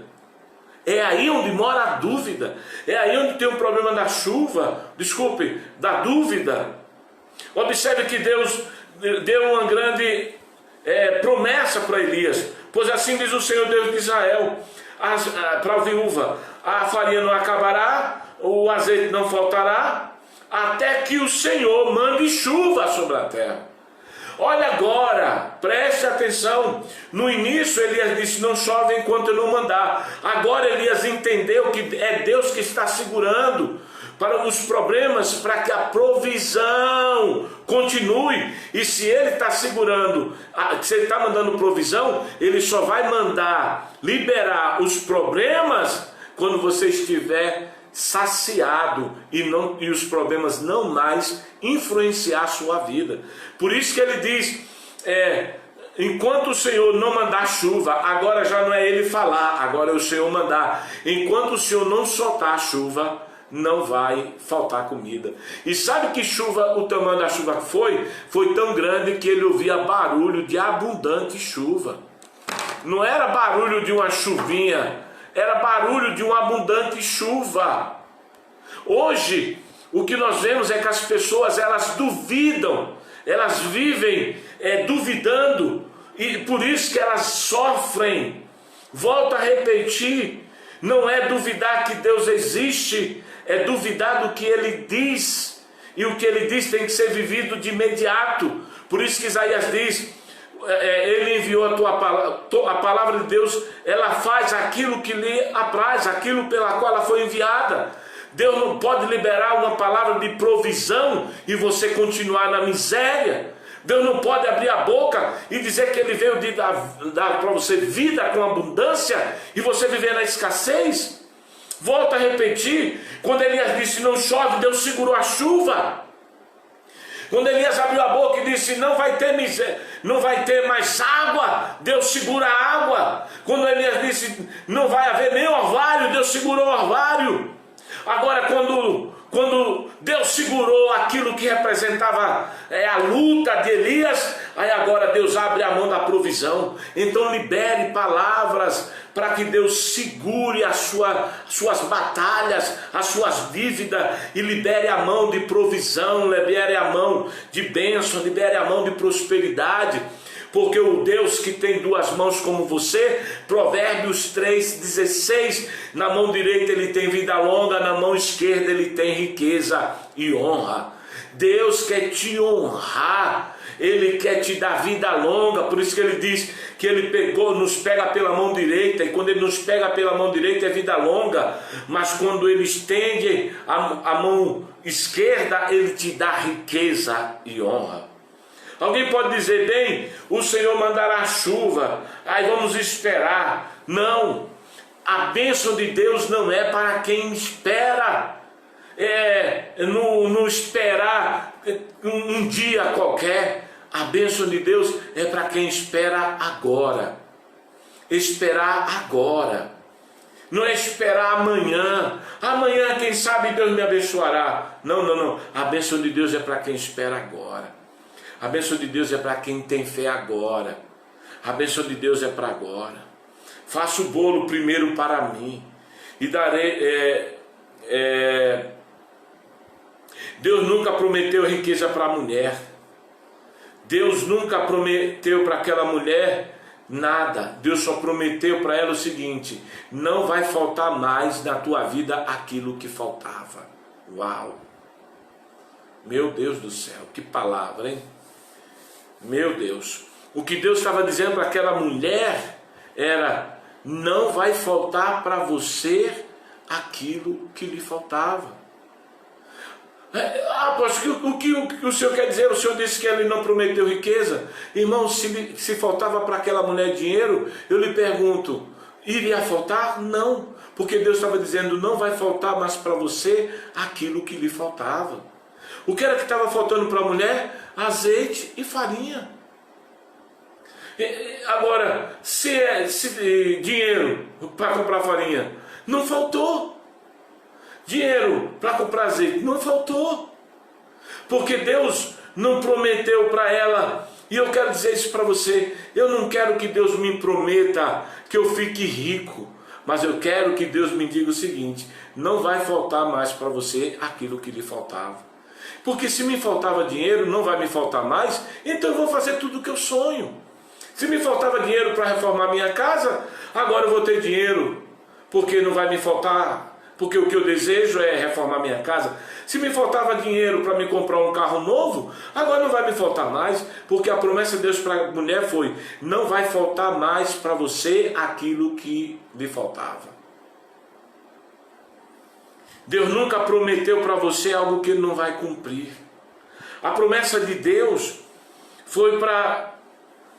É aí onde mora a dúvida. É aí onde tem o problema da da dúvida. Observe que Deus deu uma grande promessa para Elias. Pois assim diz o Senhor Deus de Israel para a viúva: a farinha não acabará, o azeite não faltará, até que o Senhor mande chuva sobre a terra. Olha agora, preste atenção. No início Elias disse: não chove enquanto eu não mandar. Agora Elias entendeu que é Deus que está segurando para os problemas, para que a provisão continue. E se ele está segurando, se ele está mandando provisão, ele só vai mandar liberar os problemas quando você estiver saciado e os problemas não mais influenciar a sua vida. Por isso que ele diz: enquanto o Senhor não mandar chuva, agora já não é ele falar, agora é o Senhor mandar. Enquanto o Senhor não soltar a chuva, não vai faltar comida. E sabe que chuva, o tamanho da chuva foi tão grande que ele ouvia barulho de abundante chuva. Não era barulho de uma chuvinha, era barulho de uma abundante chuva. Hoje, o que nós vemos é que as pessoas, elas duvidam, elas vivem duvidando, e por isso que elas sofrem. Volto a repetir: não é duvidar que Deus existe, é duvidar do que Ele diz, e o que Ele diz tem que ser vivido de imediato. Por isso que Isaías diz: Ele enviou a palavra de Deus, ela faz aquilo que lhe apraz, aquilo pela qual ela foi enviada. Deus não pode liberar uma palavra de provisão e você continuar na miséria. Deus não pode abrir a boca e dizer que Ele veio dar para você vida com abundância e você viver na escassez. Volto a repetir: quando Elias disse não chove, Deus segurou a chuva. Quando Elias abriu a boca e disse não vai ter mais água, Deus segura a água. Quando Elias disse não vai haver nem orvalho, Deus segurou o orvalho. Agora quando Deus segurou segurou aquilo que representava a luta de Elias, aí agora Deus abre a mão da provisão. Então libere palavras para que Deus segure as suas batalhas, as suas dívidas, e libere a mão de provisão, libere a mão de bênção, libere a mão de prosperidade. Porque o Deus que tem duas mãos como você, Provérbios 3,16, na mão direita ele tem vida longa, na mão esquerda ele tem riqueza e honra. Deus quer te honrar, Ele quer te dar vida longa. Por isso que Ele diz que Ele nos pega pela mão direita, e quando Ele nos pega pela mão direita é vida longa, mas quando Ele estende a mão esquerda, Ele te dá riqueza e honra. Alguém pode dizer, bem, o Senhor mandará chuva, aí vamos esperar. Não, a bênção de Deus não é para quem espera. Não esperar um dia qualquer. A bênção de Deus é para quem espera agora. Esperar agora. Não é esperar amanhã. Amanhã, quem sabe, Deus me abençoará. Não. A bênção de Deus é para quem espera agora. A bênção de Deus é para quem tem fé agora. A bênção de Deus é para agora. Faça o bolo primeiro para mim e darei. Deus nunca prometeu riqueza para a mulher. Deus nunca prometeu para aquela mulher nada. Deus só prometeu para ela o seguinte: não vai faltar mais na tua vida aquilo que faltava. Uau! Meu Deus do céu, que palavra, hein? Meu Deus, o que Deus estava dizendo para aquela mulher era: não vai faltar para você aquilo que lhe faltava. O que o Senhor quer dizer? O Senhor disse que Ele não prometeu riqueza. Irmão, se faltava para aquela mulher dinheiro, eu lhe pergunto, iria faltar? Não, porque Deus estava dizendo: não vai faltar mais para você aquilo que lhe faltava. O que era que estava faltando para a mulher? Azeite e farinha. Agora, se dinheiro para comprar farinha, não faltou. Dinheiro para comprar azeite, não faltou. Porque Deus não prometeu para ela. E eu quero dizer isso para você: eu não quero que Deus me prometa que eu fique rico, mas eu quero que Deus me diga o seguinte: não vai faltar mais para você aquilo que lhe faltava. Porque se me faltava dinheiro, não vai me faltar mais, então eu vou fazer tudo o que eu sonho. Se me faltava dinheiro para reformar minha casa, agora eu vou ter dinheiro, porque não vai me faltar, porque o que eu desejo é reformar minha casa. Se me faltava dinheiro para me comprar um carro novo, agora não vai me faltar mais, porque a promessa de Deus para a mulher foi: não vai faltar mais para você aquilo que lhe faltava. Deus nunca prometeu para você algo que Ele não vai cumprir. A promessa de Deus foi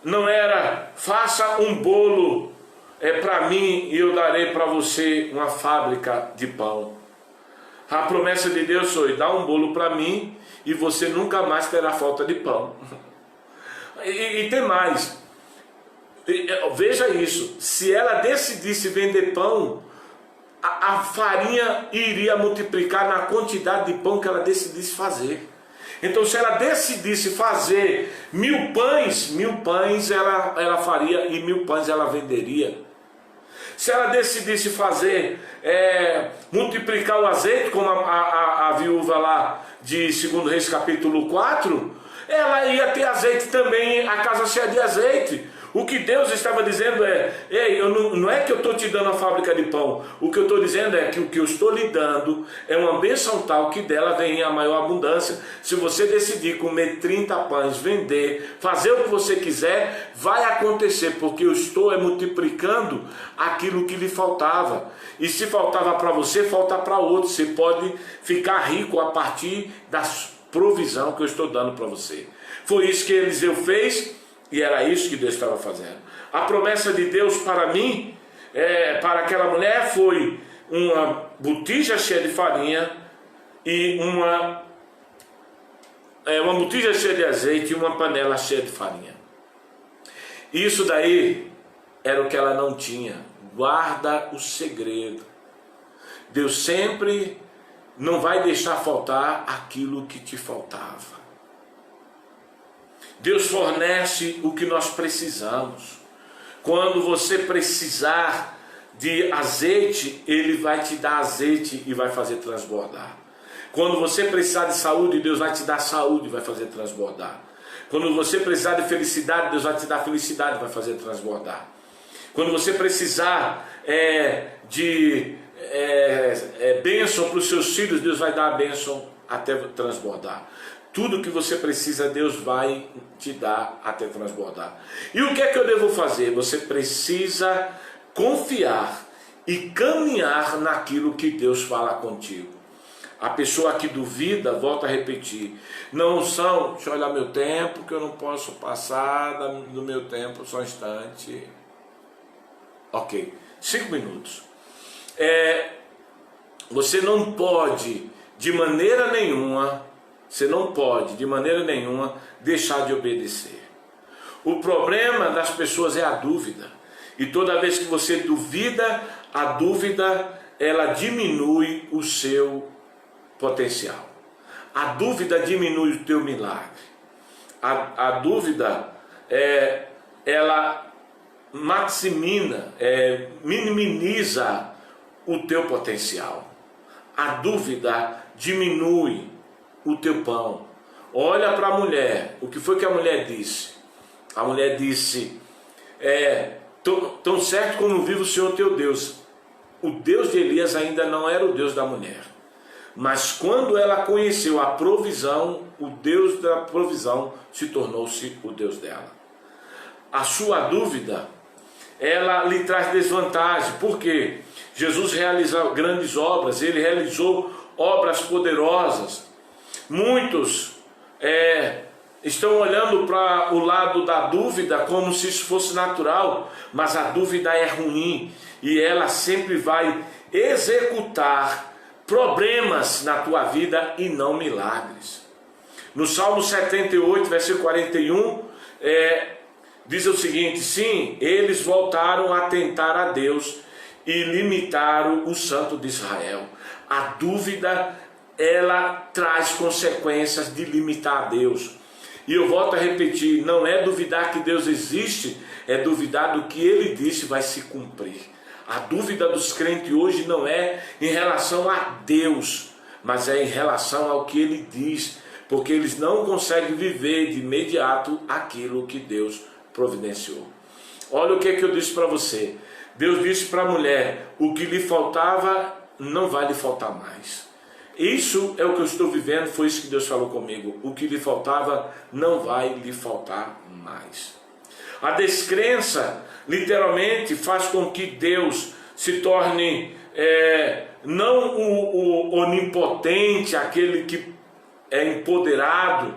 não era: faça um bolo para mim e eu darei para você uma fábrica de pão. A promessa de Deus foi: dá um bolo para mim e você nunca mais terá falta de pão. E tem mais. Veja isso: se ela decidisse vender pão, a farinha iria multiplicar na quantidade de pão que ela decidisse fazer. Então, se ela decidisse fazer 1000 pães ela faria, e 1000 pães ela venderia. Se ela decidisse fazer, multiplicar o azeite, como a viúva lá de 2 Reis capítulo 4, ela ia ter azeite também, a casa cheia de azeite. O que Deus estava dizendo não é que eu estou te dando a fábrica de pão. O que eu estou dizendo é que o que eu estou lhe dando é uma bênção tal que dela vem a maior abundância. Se você decidir comer 30 pães, vender, fazer o que você quiser, vai acontecer, porque eu estou multiplicando aquilo que lhe faltava. E se faltava para você, falta para outro. Você pode ficar rico a partir da provisão que eu estou dando para você. Foi isso que Eliseu fez. E era isso que Deus estava fazendo. A promessa de Deus para mim, para aquela mulher, foi uma botija cheia de farinha e uma botija cheia de azeite e uma panela cheia de farinha. Isso daí era o que ela não tinha. Guarda o segredo. Deus sempre não vai deixar faltar aquilo que te faltava. Deus fornece o que nós precisamos. Quando você precisar de azeite, Ele vai te dar azeite e vai fazer transbordar. Quando você precisar de saúde, Deus vai te dar saúde e vai fazer transbordar. Quando você precisar de felicidade, Deus vai te dar felicidade e vai fazer transbordar. Quando você precisar de bênção para os seus filhos, Deus vai dar a bênção até transbordar. Tudo que você precisa, Deus vai te dar até transbordar. E o que é que eu devo fazer? Você precisa confiar e caminhar naquilo que Deus fala contigo. A pessoa que duvida, volta a repetir, não são, deixa eu olhar meu tempo, que eu não posso passar do meu tempo só um instante. Ok, 5 minutos. Você não pode, de maneira nenhuma, deixar de obedecer. O problema das pessoas é a dúvida. E toda vez que você duvida, a dúvida, ela diminui o seu potencial. A dúvida diminui o teu milagre. A dúvida, ela minimiza o teu potencial. A dúvida diminui o teu pão. Olha para a mulher. O que foi que a mulher disse? A mulher disse: tão certo como vive o Senhor teu Deus. O Deus de Elias ainda não era o Deus da mulher. Mas quando ela conheceu a provisão, o Deus da provisão se tornou-se o Deus dela. A sua dúvida, ela lhe traz desvantagem. Por quê? Jesus realizou grandes obras, Ele realizou obras poderosas. Muitos estão olhando para o lado da dúvida como se isso fosse natural, mas a dúvida é ruim e ela sempre vai executar problemas na tua vida e não milagres. No Salmo 78, versículo 41, diz o seguinte: sim, eles voltaram a tentar a Deus e limitaram o Santo de Israel. A dúvida, ela traz consequências de limitar a Deus. E eu volto a repetir, não é duvidar que Deus existe, é duvidar do que Ele disse vai se cumprir. A dúvida dos crentes hoje não é em relação a Deus, mas é em relação ao que Ele diz, porque eles não conseguem viver de imediato aquilo que Deus providenciou. Olha o que eu disse para você. Deus disse para a mulher: o que lhe faltava não vai lhe faltar mais. Isso é o que eu estou vivendo, foi isso que Deus falou comigo. O que lhe faltava não vai lhe faltar mais. A descrença literalmente faz com que Deus se torne não o onipotente, aquele que é empoderado,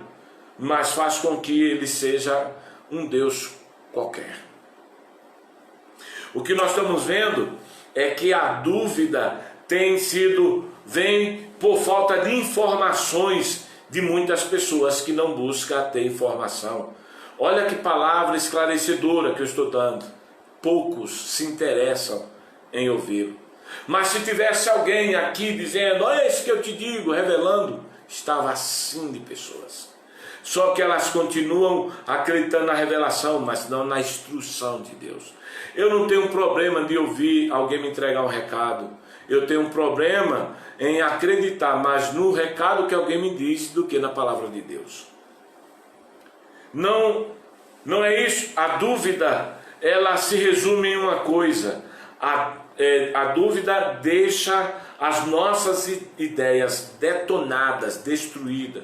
mas faz com que ele seja um Deus qualquer. O que nós estamos vendo é que a dúvida vem por falta de informações de muitas pessoas que não buscam ter informação. Olha que palavra esclarecedora que eu estou dando. Poucos se interessam em ouvi-lo. Mas se tivesse alguém aqui dizendo: olha isso que eu te digo, revelando, estava assim de pessoas. Só que elas continuam acreditando na revelação, mas não na instrução de Deus. Eu não tenho problema de ouvir alguém me entregar um recado. Eu tenho um problema em acreditar mais no recado que alguém me diz do que na palavra de Deus. Não é isso. A dúvida, ela se resume em uma coisa. A dúvida deixa as nossas ideias detonadas, destruídas.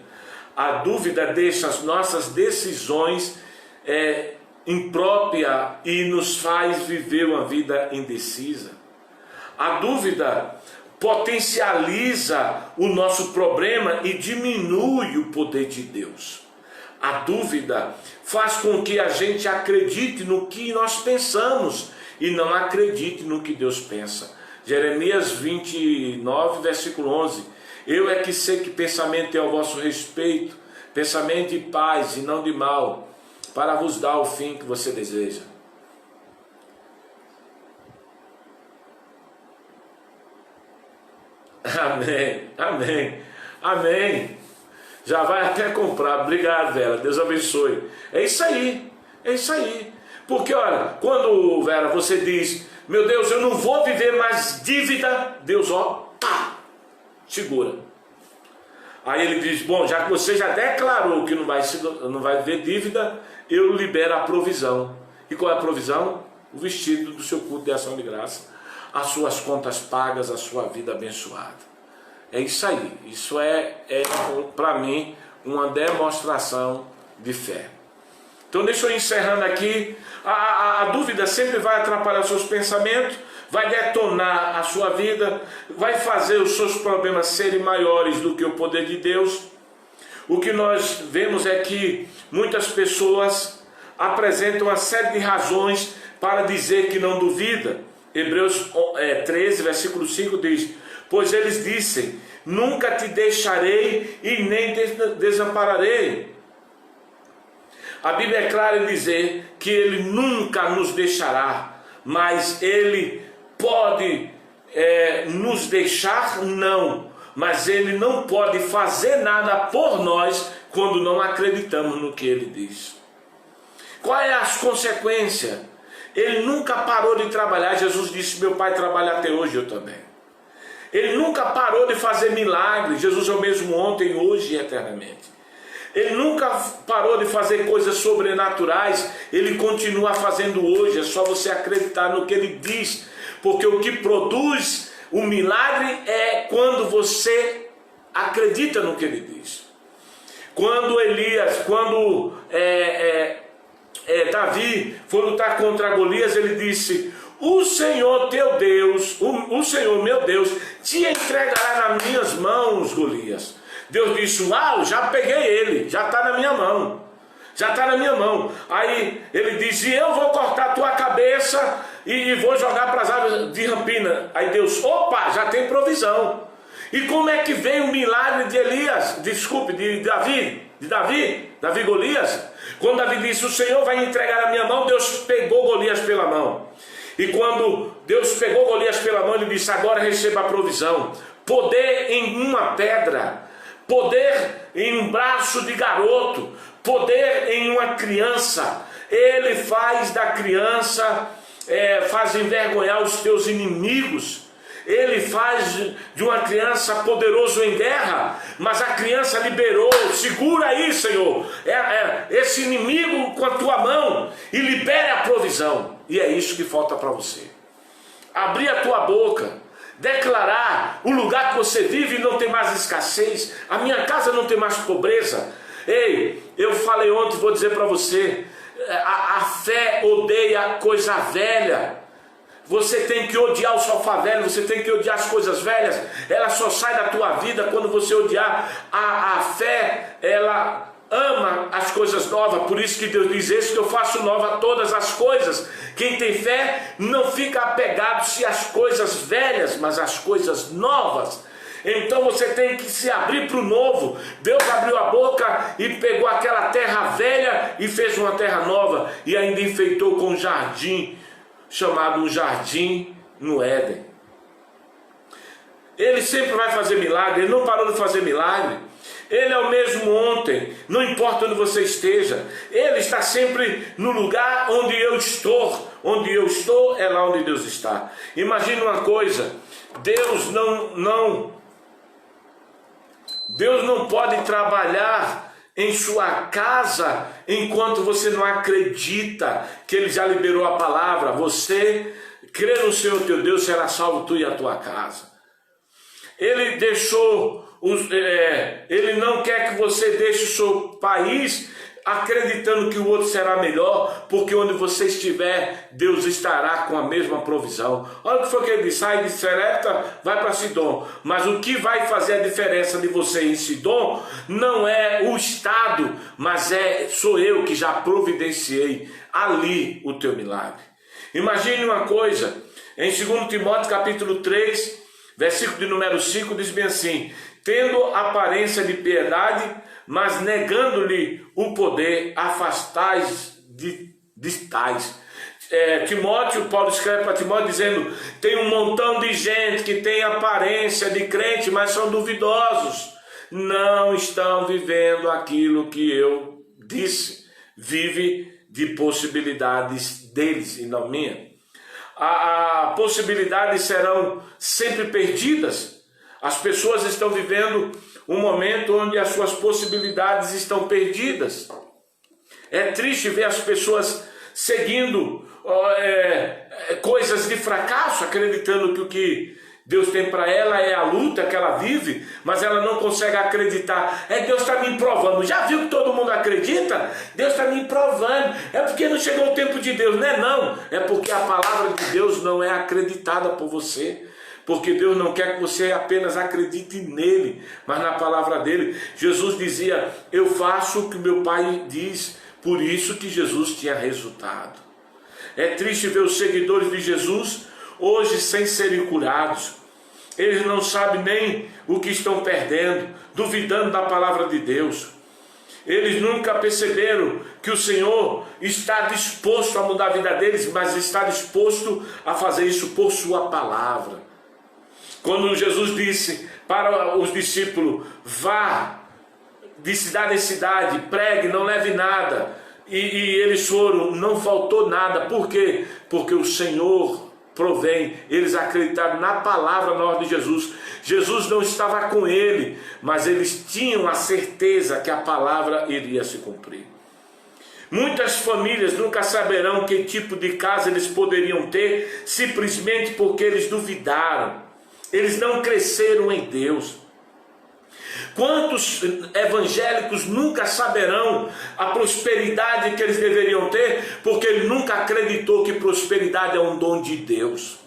A dúvida deixa as nossas decisões impróprias e nos faz viver uma vida indecisa. A dúvida potencializa o nosso problema e diminui o poder de Deus. A dúvida faz com que a gente acredite no que nós pensamos e não acredite no que Deus pensa. Jeremias 29, versículo 11. Eu é que sei que pensamento é ao vosso respeito, pensamento de paz e não de mal, para vos dar o fim que você deseja. Amém, amém, amém. Já vai até comprar. Obrigado, Vera, Deus abençoe. É isso aí, é isso aí. Porque olha, quando, Vera, você diz, meu Deus, eu não vou viver mais dívida, Deus, ó, pá, segura. Aí ele diz, bom, já que você já declarou que não vai haver dívida, eu libero a provisão. E qual é a provisão? O vestido do seu culto de ação de graça, as suas contas pagas, a sua vida abençoada. É isso aí, isso é para mim uma demonstração de fé. Então deixa eu encerrando aqui. A dúvida sempre vai atrapalhar os seus pensamentos, vai detonar a sua vida, vai fazer os seus problemas serem maiores do que o poder de Deus. O que nós vemos é que muitas pessoas apresentam uma série de razões para dizer que não duvida. Hebreus 13, versículo 5 diz, pois eles dizem, nunca te deixarei e nem te desampararei. A Bíblia é clara em dizer que Ele nunca nos deixará, mas Ele pode nos deixar, não, mas Ele não pode fazer nada por nós quando não acreditamos no que Ele diz. Qual é as consequências? Ele nunca parou de trabalhar. Jesus disse, meu Pai trabalha até hoje, eu também. Ele nunca parou de fazer milagres. Jesus é o mesmo ontem, hoje e eternamente. Ele nunca parou de fazer coisas sobrenaturais. Ele continua fazendo hoje. É só você acreditar no que Ele diz. Porque o que produz o milagre é quando você acredita no que Ele diz. Quando Davi foi lutar contra Golias, ele disse, o Senhor teu Deus, o Senhor meu Deus, te entregará nas minhas mãos, Golias. Deus disse, uau, já peguei ele, já está na minha mão, já está na minha mão. Aí ele disse, eu vou cortar a tua cabeça e vou jogar para as águas de Rampina. Aí Deus, opa, já tem provisão. E como é que veio o milagre de Davi Golias? Quando Davi disse, o Senhor vai entregar na minha mão, Deus pegou Golias pela mão. E quando Deus pegou Golias pela mão, Ele disse, agora receba a provisão. Poder em uma pedra, poder em um braço de garoto, poder em uma criança. Ele faz da criança, faz envergonhar os teus inimigos. Ele faz de uma criança poderoso em guerra, mas a criança liberou, segura aí, Senhor, esse inimigo com a tua mão e libere a provisão. E é isso que falta para você. Abrir a tua boca, declarar o lugar que você vive não tem mais escassez, a minha casa não tem mais pobreza. Ei, eu falei ontem, vou dizer para você, a fé odeia coisa velha. Você tem que odiar o sofá velho, você tem que odiar as coisas velhas. Ela só sai da tua vida quando você odiar. A fé, ela ama as coisas novas. Por isso que Deus diz isso, que eu faço nova todas as coisas. Quem tem fé não fica apegado-se às coisas velhas, mas às coisas novas. Então você tem que se abrir para o novo. Deus abriu a boca e pegou aquela terra velha e fez uma terra nova. E ainda enfeitou com um jardim, chamado um jardim no Éden. Ele sempre vai fazer milagre. Ele não parou de fazer milagre. Ele é o mesmo ontem, não importa onde você esteja. Ele está sempre no lugar onde eu estou. Onde eu estou é lá onde Deus está. Imagine uma coisa, Deus não pode trabalhar em sua casa enquanto você não acredita que Ele já liberou a palavra. Você crê no Senhor teu Deus, será salvo tu e a tua casa. Ele Ele não quer que você deixe o seu país acreditando que o outro será melhor, porque onde você estiver, Deus estará com a mesma provisão. Olha o que foi que ele disse, sai de Serepta, vai para Sidom. Mas o que vai fazer a diferença de você em Sidom não é o estado, mas sou eu que já providenciei ali o teu milagre. Imagine uma coisa, em 2 Timóteo capítulo 3, versículo de número 5, diz bem assim, tendo aparência de piedade, mas negando-lhe o poder, afastais de tais. Timóteo, Paulo escreve para Timóteo dizendo: tem um montão de gente que tem aparência de crente, mas são duvidosos, não estão vivendo aquilo que eu disse, vive de possibilidades deles e não minha. As possibilidades serão sempre perdidas. As pessoas estão vivendo um momento onde as suas possibilidades estão perdidas. É triste ver as pessoas seguindo coisas de fracasso, acreditando que o que Deus tem para ela é a luta que ela vive, mas ela não consegue acreditar. Deus está me provando. Já viu que todo mundo acredita? Deus está me provando. É porque não chegou o tempo de Deus, não é não. É porque a palavra de Deus não é acreditada por você. Porque Deus não quer que você apenas acredite nele, mas na palavra dele. Jesus dizia: eu faço o que meu Pai diz. Por isso que Jesus tinha resultado. É triste ver os seguidores de Jesus hoje sem serem curados. Eles não sabem nem o que estão perdendo, duvidando da palavra de Deus. Eles nunca perceberam que o Senhor está disposto a mudar a vida deles, mas está disposto a fazer isso por sua palavra. Quando Jesus disse para os discípulos: vá de cidade em cidade, pregue, não leve nada. E eles foram, não faltou nada. Por quê? Porque o Senhor provém. Eles acreditaram na palavra, na ordem de Jesus. Jesus não estava com ele, mas eles tinham a certeza que a palavra iria se cumprir. Muitas famílias nunca saberão que tipo de casa eles poderiam ter, simplesmente porque eles duvidaram. Eles não cresceram em Deus. Quantos evangélicos nunca saberão a prosperidade que eles deveriam ter, porque ele nunca acreditou que prosperidade é um dom de Deus.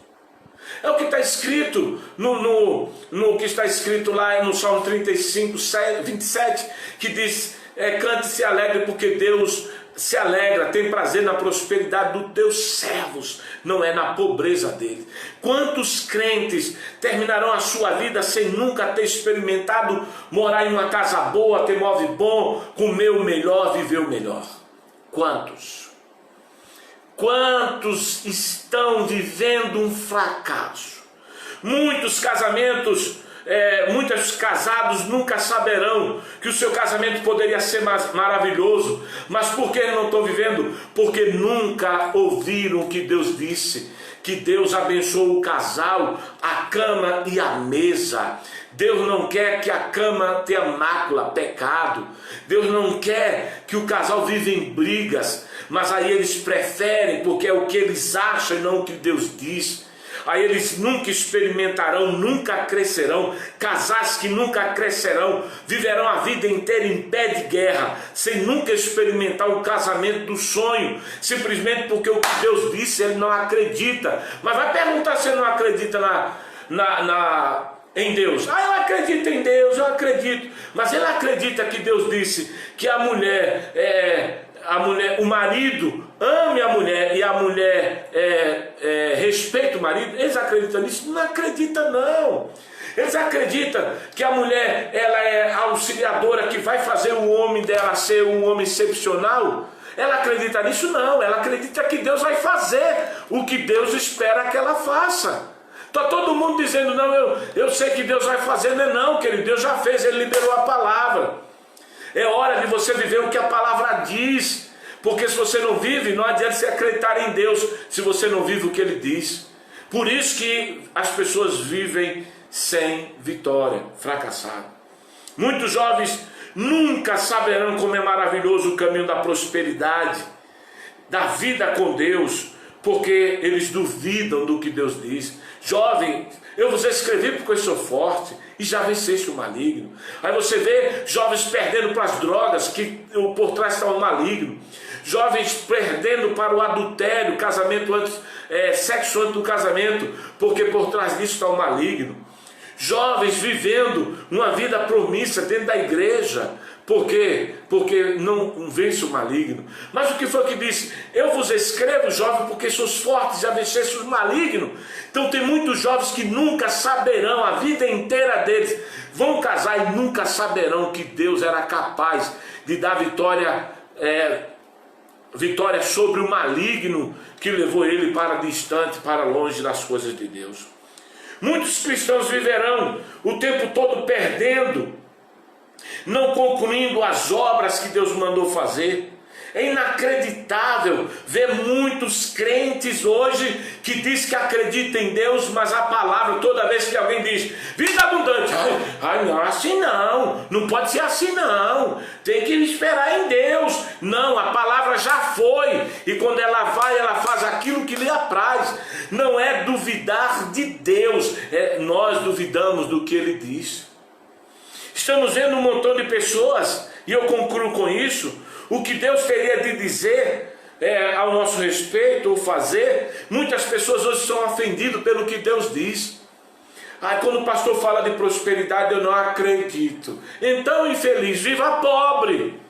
É o que está escrito no que está escrito lá no Salmo 35, 27, que diz: cante-se alegre, porque Deus se alegra, tem prazer na prosperidade dos teus servos, não é na pobreza deles. Quantos crentes terminarão a sua vida sem nunca ter experimentado morar em uma casa boa, ter móvel bom, comer o melhor, viver o melhor? Quantos? Quantos estão vivendo um fracasso? Muitos casamentos, muitos casados nunca saberão que o seu casamento poderia ser maravilhoso. Mas por que não estão vivendo? Porque nunca ouviram o que Deus disse, que Deus abençoou o casal, a cama e a mesa. Deus não quer que a cama tenha mácula, pecado. Deus não quer que o casal viva em brigas, mas aí eles preferem, porque é o que eles acham e não o que Deus diz. Aí eles nunca experimentarão, nunca crescerão. Casais que nunca crescerão, viverão a vida inteira em pé de guerra, sem nunca experimentar o casamento do sonho, simplesmente porque o que Deus disse ele não acredita. Mas vai perguntar se ele não acredita em Deus. Eu acredito em Deus, eu acredito. Mas ele acredita que Deus disse que a mulher, o marido ame a mulher e a mulher respeite o marido. Eles acreditam nisso? Não acreditam não. Eles acreditam que a mulher ela é a auxiliadora que vai fazer o homem dela ser um homem excepcional. Ela acredita nisso? Não. Ela acredita que Deus vai fazer o que Deus espera que ela faça. Está todo mundo dizendo: não, eu sei que Deus vai fazer. Não, querido, Deus já fez, ele liberou a palavra. É hora de você viver o que a palavra diz. Porque se você não vive, não adianta você acreditar em Deus se você não vive o que ele diz. Por isso que as pessoas vivem sem vitória, fracassado. Muitos jovens nunca saberão como é maravilhoso o caminho da prosperidade, da vida com Deus, porque eles duvidam do que Deus diz. Jovem, eu vos escrevi porque eu sou forte e já venceste o maligno. Aí você vê jovens perdendo para as drogas, que por trás está o maligno. Jovens perdendo para o adultério, casamento antes, sexo antes do casamento, porque por trás disso está o maligno. Jovens vivendo uma vida promissa dentro da igreja. Por quê? Porque não vence o maligno. Mas o que foi que disse? Eu vos escrevo, jovem, porque sois fortes, já venceste o maligno. Então tem muitos jovens que nunca saberão, a vida inteira deles, vão casar e nunca saberão que Deus era capaz de dar vitória vitória sobre o maligno que levou ele para distante, para longe das coisas de Deus. Muitos cristãos viverão o tempo todo perdendo, não concluindo as obras que Deus mandou fazer. É inacreditável ver muitos crentes hoje que diz que acredita em Deus, mas a palavra, toda vez que alguém diz vida abundante, não, assim não pode ser assim não, tem que esperar em Deus. Não, a palavra já foi, e quando ela vai, ela faz aquilo que lhe apraz. Não é duvidar de Deus, nós duvidamos do que Ele diz. Estamos vendo um montão de pessoas, e eu concluo com isso, o que Deus teria de dizer ao nosso respeito ou fazer. Muitas pessoas hoje são ofendidas pelo que Deus diz. Quando o pastor fala de prosperidade, eu não acredito. Então, infeliz, viva pobre.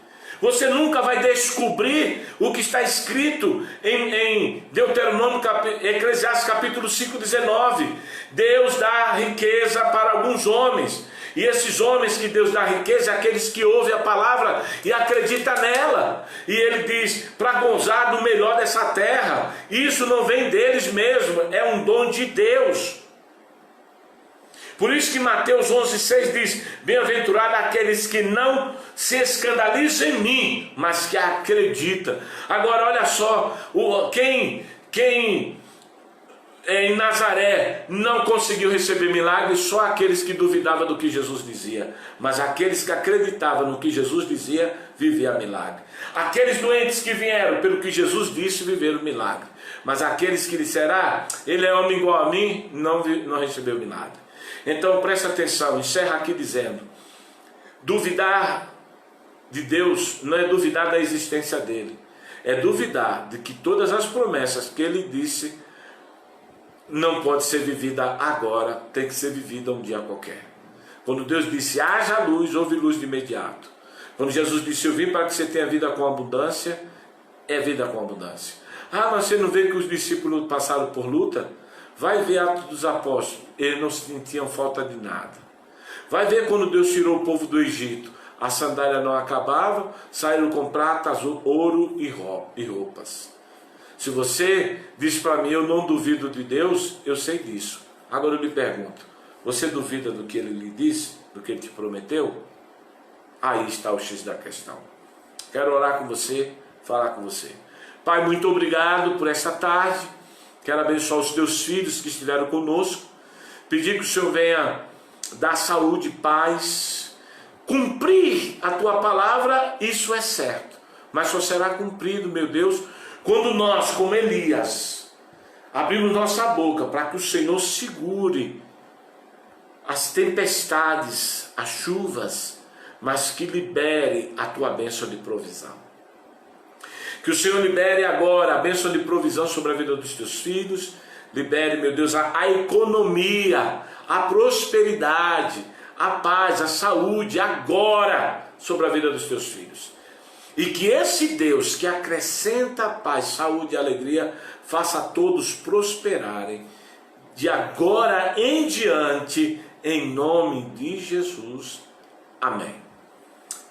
Você nunca vai descobrir o que está escrito em Deuteronômio, Eclesiastes capítulo 5:19. Deus dá riqueza para alguns homens. E esses homens que Deus dá riqueza, aqueles que ouvem a palavra e acreditam nela. E ele diz, para gozar do melhor dessa terra. Isso não vem deles mesmo, é um dom de Deus. Por isso que Mateus 11:6 diz, bem-aventurado aqueles que não se escandalizam em mim, mas que acreditam. Agora olha só, quem em Nazaré não conseguiu receber milagres, só aqueles que duvidavam do que Jesus dizia. Mas aqueles que acreditavam no que Jesus dizia, viviam milagre. Aqueles doentes que vieram pelo que Jesus disse, viveram milagre. Mas aqueles que disseram, ele é homem igual a mim, não recebeu milagre. Então presta atenção, encerra aqui dizendo, duvidar de Deus não é duvidar da existência dele. É duvidar de que todas as promessas que ele disse não pode ser vivida agora, tem que ser vivida um dia qualquer. Quando Deus disse, haja luz, houve luz de imediato. Quando Jesus disse, eu vim para que você tenha vida com abundância, é vida com abundância. Mas você não vê que os discípulos passaram por luta? Vai ver Atos dos Apóstolos, eles não sentiam falta de nada. Vai ver quando Deus tirou o povo do Egito, a sandália não acabava, saíram com pratas, ouro e roupas. Se você diz para mim, eu não duvido de Deus, eu sei disso. Agora eu lhe pergunto, você duvida do que Ele lhe disse, do que Ele te prometeu? Aí está o X da questão. Quero orar com você, falar com você. Pai, muito obrigado por esta tarde. Quero abençoar os teus filhos que estiveram conosco. Pedir que o Senhor venha dar saúde, paz, cumprir a tua palavra, isso é certo. Mas só será cumprido, meu Deus, quando nós, como Elias, abrimos nossa boca para que o Senhor segure as tempestades, as chuvas, mas que libere a tua bênção de provisão. Que o Senhor libere agora a bênção de provisão sobre a vida dos teus filhos. Libere, meu Deus, a economia, a prosperidade, a paz, a saúde agora sobre a vida dos teus filhos. E que esse Deus que acrescenta paz, saúde e alegria, faça todos prosperarem de agora em diante, em nome de Jesus. Amém.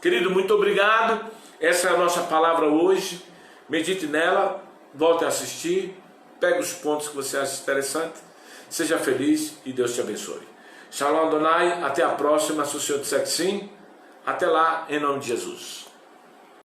Querido, muito obrigado. Essa é a nossa palavra hoje. Medite nela, volte a assistir, pegue os pontos que você acha interessante. Seja feliz e Deus te abençoe. Shalom Adonai, até a próxima, se o Senhor disser que sim. Até lá, em nome de Jesus.